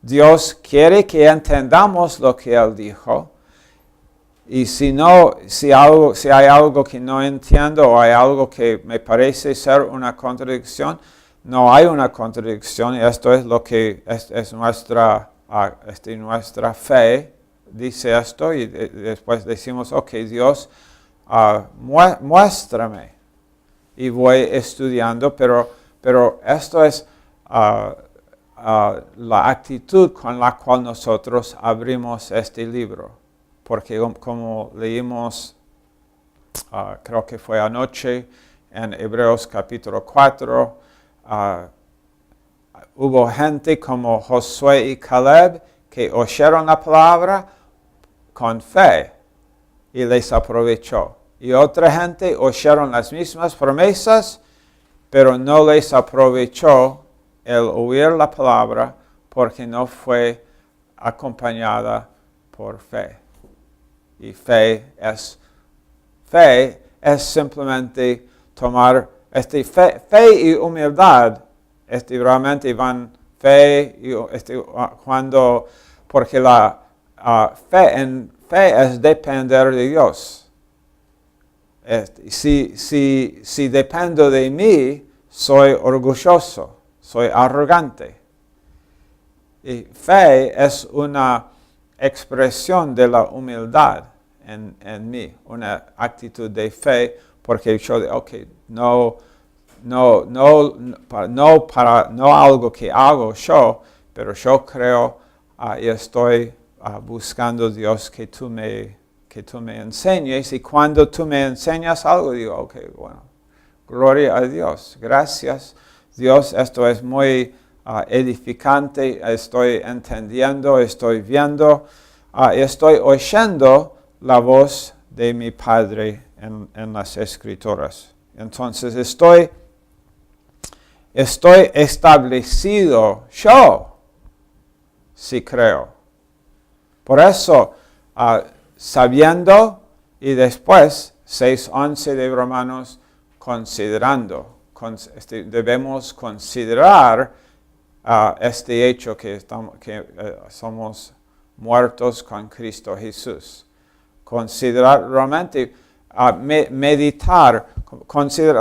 Dios quiere que entendamos lo que Él dijo. Y si hay algo que no entiendo o hay algo que me parece ser una contradicción, no hay una contradicción. Y esto es lo que es nuestra fe. Dice esto y después decimos, ok, Dios, muéstrame. Y voy estudiando, pero esto es la actitud con la cual nosotros abrimos este libro. Porque como leímos, creo que fue anoche, en Hebreos capítulo 4, hubo gente como Josué y Caleb que oyeron la palabra con fe y les aprovechó. Y otra gente oyeron las mismas promesas, pero no les aprovechó el oír la palabra porque no fue acompañada por fe. Y fe es simplemente tomar fe y humildad. Realmente van fe y porque la fe es depender de Dios. Si dependo de mí, soy orgulloso, soy arrogante. Y fe es una expresión de la humildad en mí, una actitud de fe, porque yo digo, no algo que hago yo, pero yo creo y estoy buscando, Dios, que tú me enseñes. Y cuando tú me enseñas algo, digo, ok, bueno, gloria a Dios. Gracias, Dios, esto es muy edificante. Estoy entendiendo, estoy viendo, estoy oyendo la voz de mi Padre en las Escrituras. Entonces estoy establecido yo, si creo. Por eso, sabiendo, y después, 6:11 de Romanos, considerando. Debemos considerar este hecho que somos muertos con Cristo Jesús. Considerar realmente, meditar,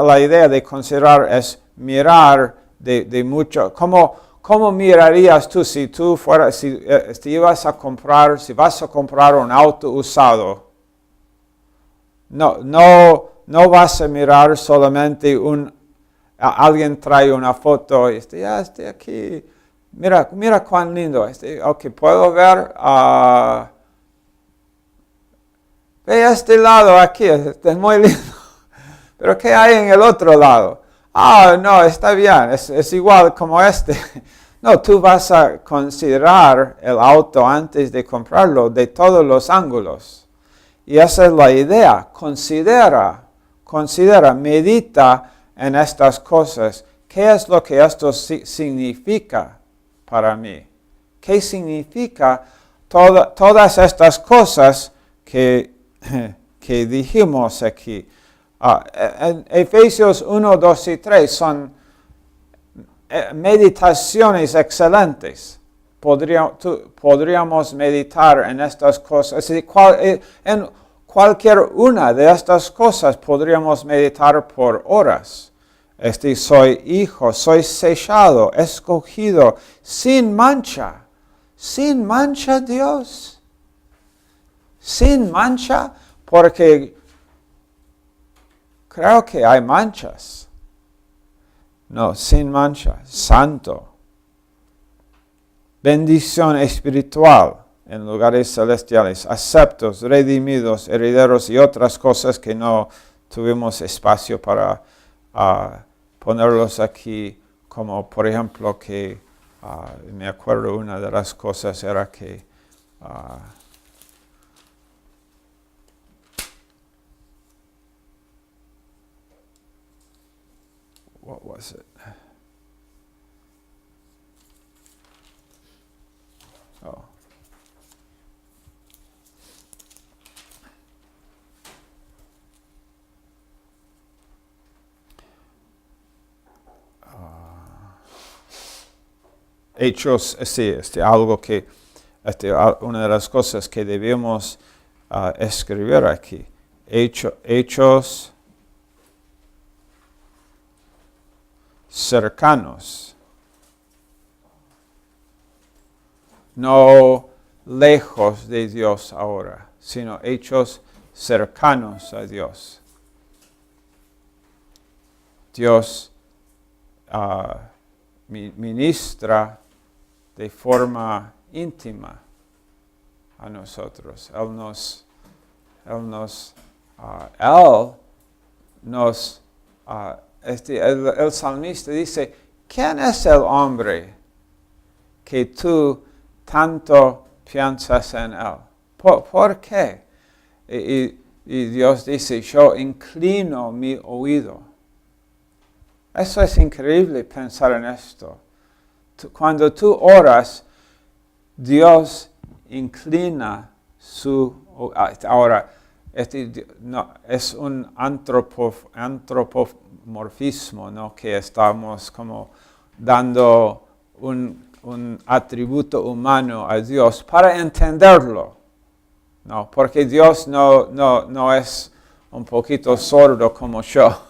la idea de considerar es mirar de mucho. ¿Cómo mirarías tú si tú fueras, si vas a comprar un auto usado? No vas a mirar solamente alguien trae una foto y estoy aquí, mira cuán lindo, ok, puedo ver, ve a este lado aquí, es muy lindo, pero ¿qué hay en el otro lado? No, está bien, es igual como este. No, tú vas a considerar el auto antes de comprarlo de todos los ángulos. Y esa es la idea. Considera, medita en estas cosas. ¿Qué es lo que esto significa para mí? ¿Qué significa todas estas cosas que dijimos aquí? En Efesios 1, 2 y 3 son meditaciones excelentes. Podríamos meditar en estas cosas. En cualquier una de estas cosas podríamos meditar por horas. Soy hijo, soy sellado, escogido, sin mancha. Sin mancha, Dios. Sin mancha, porque creo que hay manchas. No, sin mancha, santo. Bendición espiritual en lugares celestiales, aceptos, redimidos, herederos y otras cosas que no tuvimos espacio para ponerlos aquí, como por ejemplo que me acuerdo una de las cosas era que what was it? Oh. Hechos, sí, algo que, una de las cosas que debemos escribir aquí. Hechos cercanos, no lejos de Dios ahora, sino hechos cercanos a Dios. Dios ministra de forma íntima a nosotros. Él nos el salmista dice, ¿quién es el hombre que tú tanto piensas en él? ¿Por qué? Y Dios dice, yo inclino mi oído. Eso es increíble pensar en esto. Cuando tú oras, Dios inclina su... Ahora, es un antropomorfismo, ¿no? Que estamos como dando un atributo humano a Dios para entenderlo, ¿no? Porque Dios no es un poquito sordo como yo.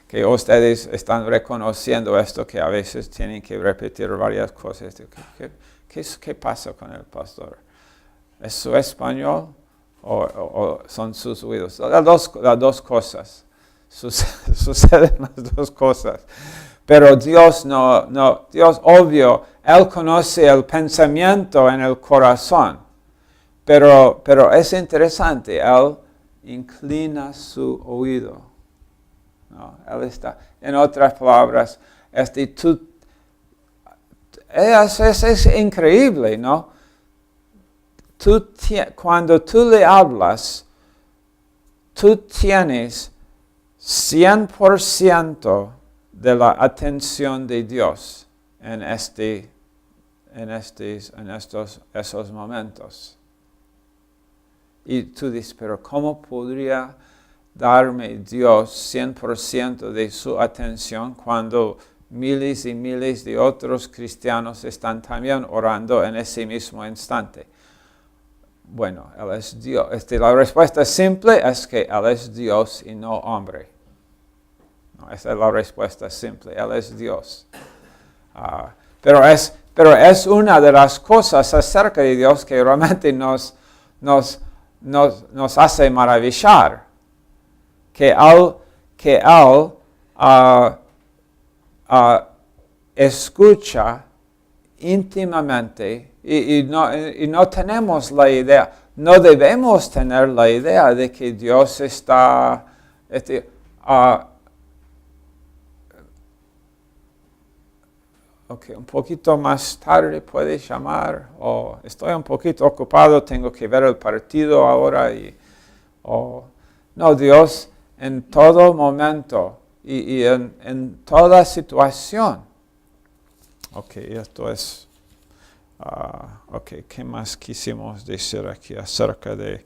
Que ustedes están reconociendo esto, que a veces tienen que repetir varias cosas. ¿Qué pasa con el pastor? ¿Es su español o son sus oídos? Las dos cosas. Suceden las dos cosas. Pero Dios Dios obvio Él conoce el pensamiento en el corazón. Pero es interesante, Él inclina su oído. ¿No? Él está, en otras palabras, es increíble, ¿no? Cuando tú le hablas, tú tienes 100% de la atención de Dios en esos momentos. Y tú dices, pero ¿cómo podría darme Dios 100% de su atención cuando miles y miles de otros cristianos están también orando en ese mismo instante? Bueno, Él es Dios. La respuesta simple es que Él es Dios y no hombre. No, esa es la respuesta simple. Él es Dios. Pero es una de las cosas acerca de Dios que realmente nos hace maravillar. Que Él escucha íntimamente y no tenemos la idea, no debemos tener la idea de que Dios está un poquito más tarde puedes llamar, o estoy un poquito ocupado, tengo que ver el partido ahora, no, Dios en todo momento y en toda situación. Ok, esto es, ¿qué más quisimos decir aquí acerca de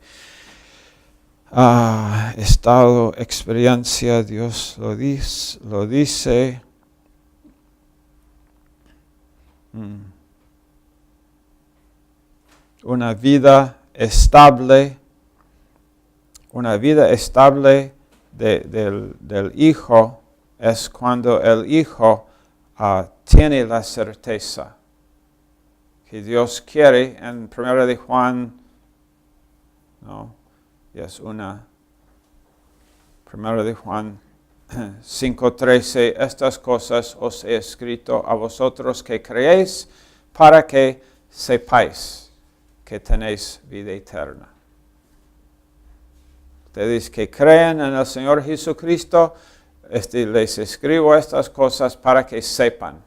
estado, experiencia? Dios lo dice. Una vida estable del Hijo es cuando el Hijo tiene la certeza que Dios quiere. En 1 de Juan, no, es 1 de Juan 5:13, estas cosas os he escrito a vosotros que creéis, para que sepáis que tenéis vida eterna. Ustedes que creen en el Señor Jesucristo, les escribo estas cosas para que sepan,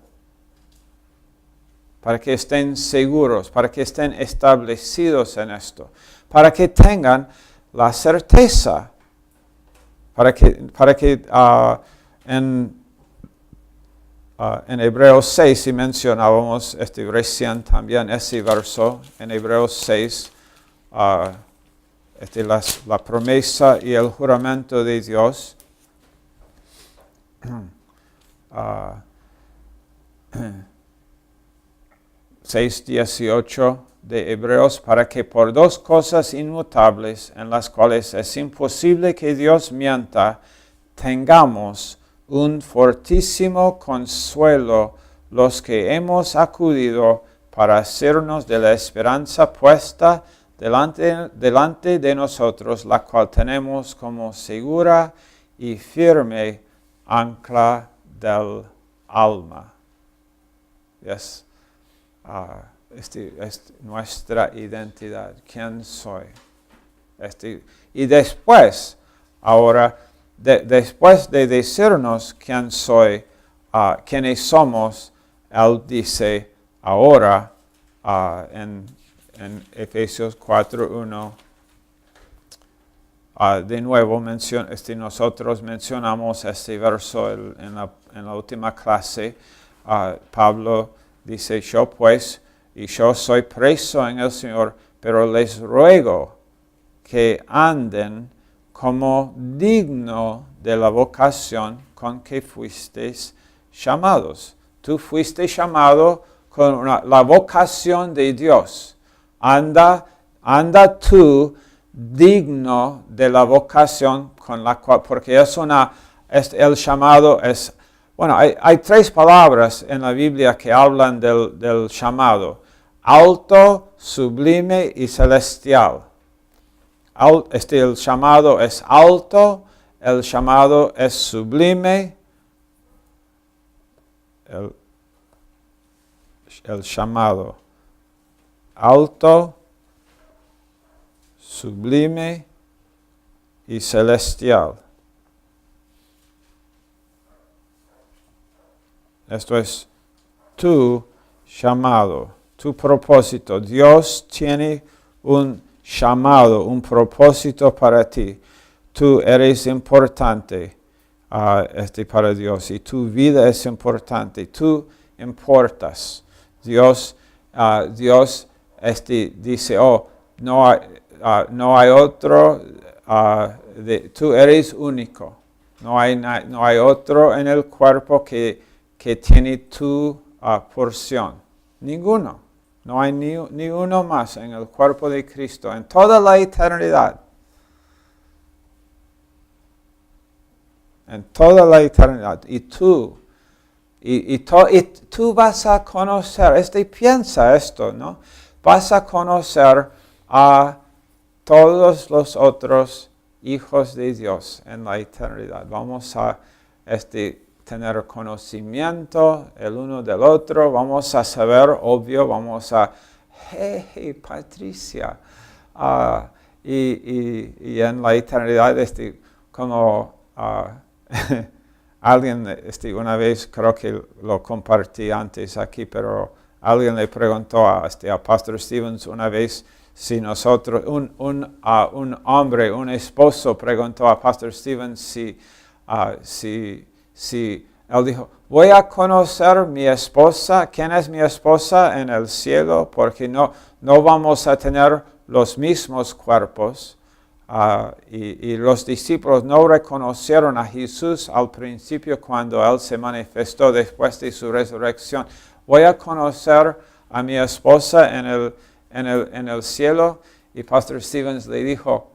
para que estén seguros, para que estén establecidos en esto, para que tengan la certeza. Para que en Hebreos 6, si mencionábamos recién también ese verso, en Hebreos 6, la promesa y el juramento de Dios, 6:18 de Hebreos, para que por dos cosas inmutables en las cuales es imposible que Dios mienta, tengamos un fortísimo consuelo los que hemos acudido para hacernos de la esperanza puesta delante de nosotros, la cual tenemos como segura y firme ancla del alma. Yes. Es nuestra identidad, quién soy. Y después, ahora, después de decirnos quién soy, quiénes somos, Él dice ahora en Efesios 4:1, de nuevo nosotros mencionamos este verso en la última clase. Pablo dice, yo pues, y yo soy preso en el Señor, pero les ruego que anden como digno de la vocación con que fuisteis llamados. Tú fuiste llamado con la vocación de Dios. Anda tú digno de la vocación con la cual, porque el llamado es. Bueno, hay tres palabras en la Biblia que hablan del llamado: alto, sublime y celestial. El llamado es alto, el llamado es sublime, el el llamado alto, sublime y celestial. Esto es tu llamado, tu propósito. Dios tiene un llamado, un propósito para ti. Tú eres importante para Dios y tu vida es importante. Tú importas. Dios dice, no hay otro, tú eres único. No hay otro en el cuerpo que tiene tu porción. Ninguno. No hay ni uno más en el cuerpo de Cristo en toda la eternidad. En toda la eternidad. Y tú vas a conocer, piensa esto, ¿no? Vas a conocer a todos los otros hijos de Dios en la eternidad. Vamos a tener conocimiento el uno del otro, vamos a saber, obvio, hey, Patricia. Y en la eternidad, como alguien, una vez, creo que lo compartí antes aquí, pero alguien le preguntó a Pastor Stevens una vez si nosotros, un hombre, un esposo preguntó a Pastor Stevens si él dijo, voy a conocer mi esposa, ¿quién es mi esposa en el cielo? Porque no vamos a tener los mismos cuerpos. Y los discípulos no reconocieron a Jesús al principio cuando Él se manifestó después de su resurrección. Voy a conocer a mi esposa en el cielo. Y Pastor Stevens le dijo,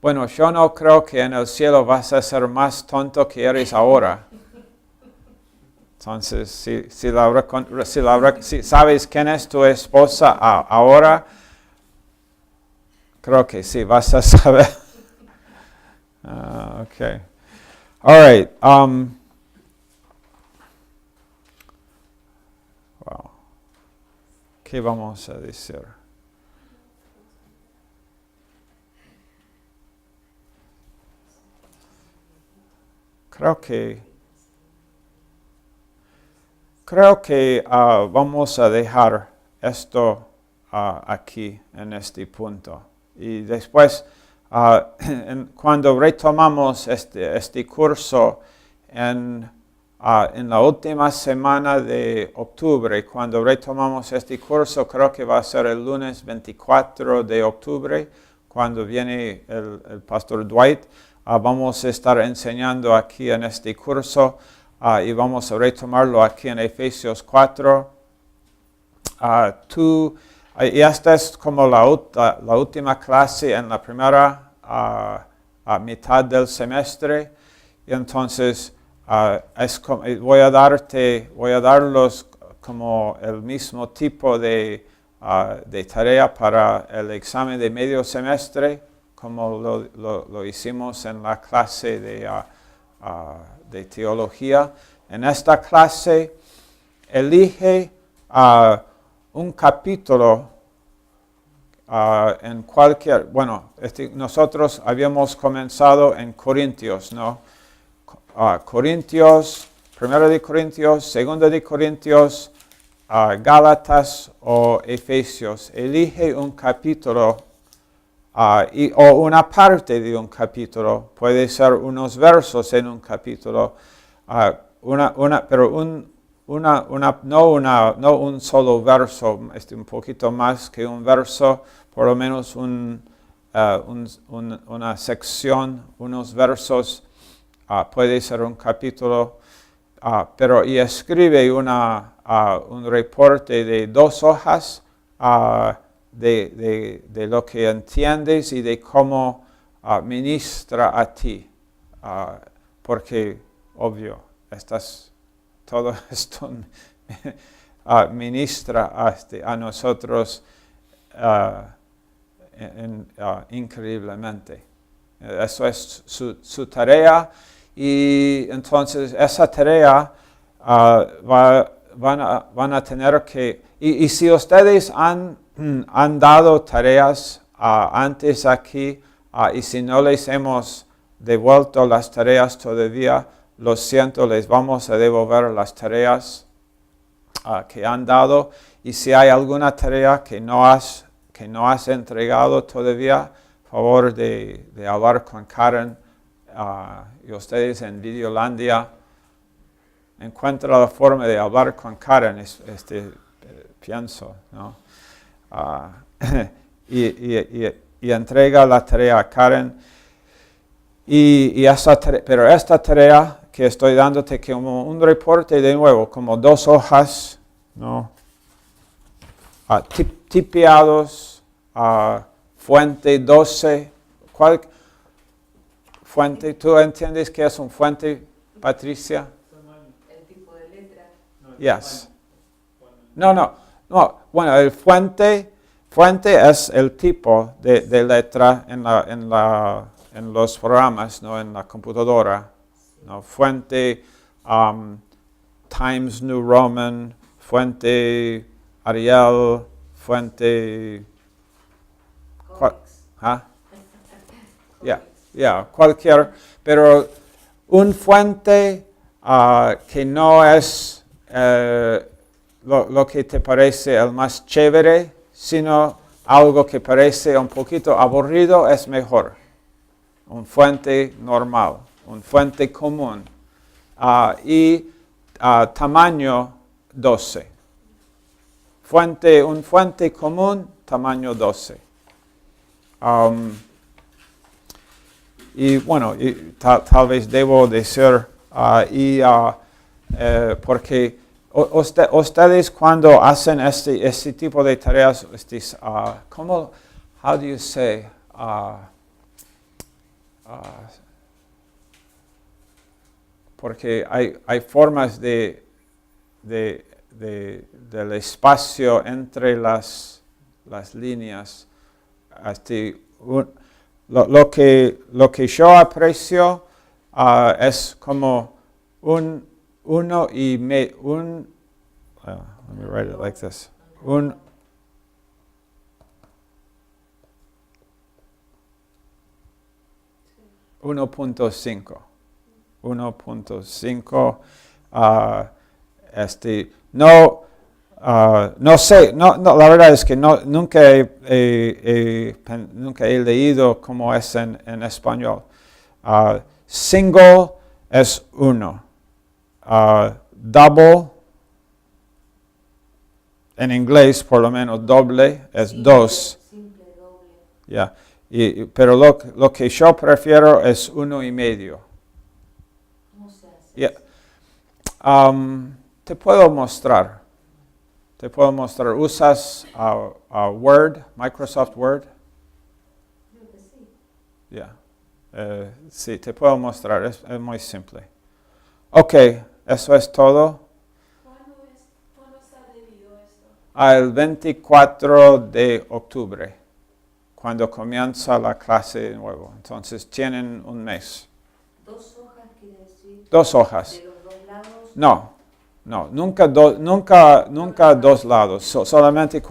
bueno, yo no creo que en el cielo vas a ser más tonto que eres ahora. Entonces, si sabes quién es tu esposa ahora, creo que sí, vas a saber. Okay. All right. Wow. ¿Qué vamos a decir? Creo que vamos a dejar esto aquí en este punto. Y después, cuando retomamos este curso en la última semana de octubre, cuando retomamos este curso, creo que va a ser el lunes 24 de octubre, cuando viene el pastor Dwight, vamos a estar enseñando aquí en este curso y vamos a retomarlo aquí en Efesios 4. Y esta es como la última clase en la primera mitad del semestre. Y entonces voy a darlos como el mismo tipo de tarea para el examen de medio semestre, como lo hicimos en la clase de teología. En esta clase elige un capítulo en cualquier, nosotros habíamos comenzado en Corintios, ¿no? Corintios, 1 de Corintios, 2 de Corintios, Gálatas o Efesios. Elige un capítulo o una parte de un capítulo, puede ser unos versos en un capítulo, pero no un solo verso, un poquito más que un verso, por lo menos una sección, unos versos, puede ser un capítulo, y escribe un reporte de 2 hojas de lo que entiendes y de cómo ministra a ti, porque, obvio, todo esto ministra a nosotros increíblemente. Eso es su tarea, y entonces esa tarea van a tener que... Y si ustedes han dado tareas antes aquí, y si no les hemos devuelto las tareas todavía, lo siento, les vamos a devolver las tareas que han dado. Y si hay alguna tarea que no has entregado todavía, favor de hablar con Karen. Y ustedes en Videolandia encuentran la forma de hablar con Karen, pienso, ¿no? Y entrega la tarea a Karen. Pero esta tarea que estoy dándote como un reporte de nuevo, como 2 hojas, ¿no? Tipeados, fuente 12. ¿Cuál fuente? ¿Tú entiendes qué es un fuente, Patricia? El tipo de letra. Yes. No. Bueno, el fuente es el tipo de letra en los programas, ¿no? En la computadora. ¿No? Fuente Times New Roman, fuente Arial, fuente... cualquier, pero un fuente que no es lo que te parece el más chévere, sino algo que parece un poquito aburrido, es mejor. Un fuente normal, un fuente común. Y tamaño 12. Un fuente común, tamaño 12. Y bueno, tal vez debo decir, porque ustedes cuando hacen este tipo de tareas, ¿cómo? How do you say? Porque hay formas del espacio entre las líneas. Lo que yo aprecio es como let me write it like this. 1.5. 1.5. No sé, la verdad es que nunca he leído cómo es en español. Single es 1. Double, en inglés por lo menos doble, es 2. Simple, doble. Yeah. Pero lo que yo prefiero es 1.5. ¿Cómo se hace? Yeah. Te puedo mostrar. ¿Usas Word, Microsoft Word? Creo que sí. Yeah. Sí, te puedo mostrar. Es muy simple. Ok, eso es todo. ¿Cuándo está debido esto? Al 24 de octubre, cuando comienza la clase de nuevo. Entonces tienen un mes. 2 hojas quiere decir. 2 hojas. De los 2 lados. No, nunca 2 lados. Solamente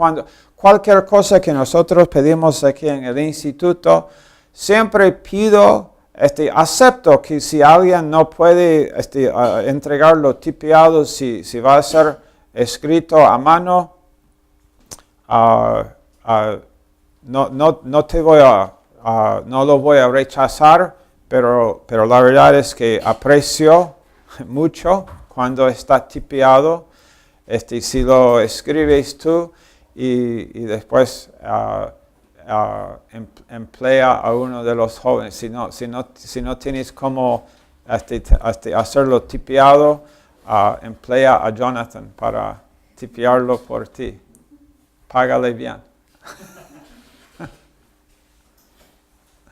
cualquier cosa que nosotros pedimos aquí en el instituto, siempre pido, acepto que si alguien no puede entregarlo tipeado, si va a ser escrito a mano, no lo voy a rechazar, pero la verdad es que aprecio mucho cuando está tipeado, si lo escribes tú y después emplea a uno de los jóvenes. Si no tienes cómo hacerlo tipeado, emplea a Jonathan para tipearlo por ti. Págale bien.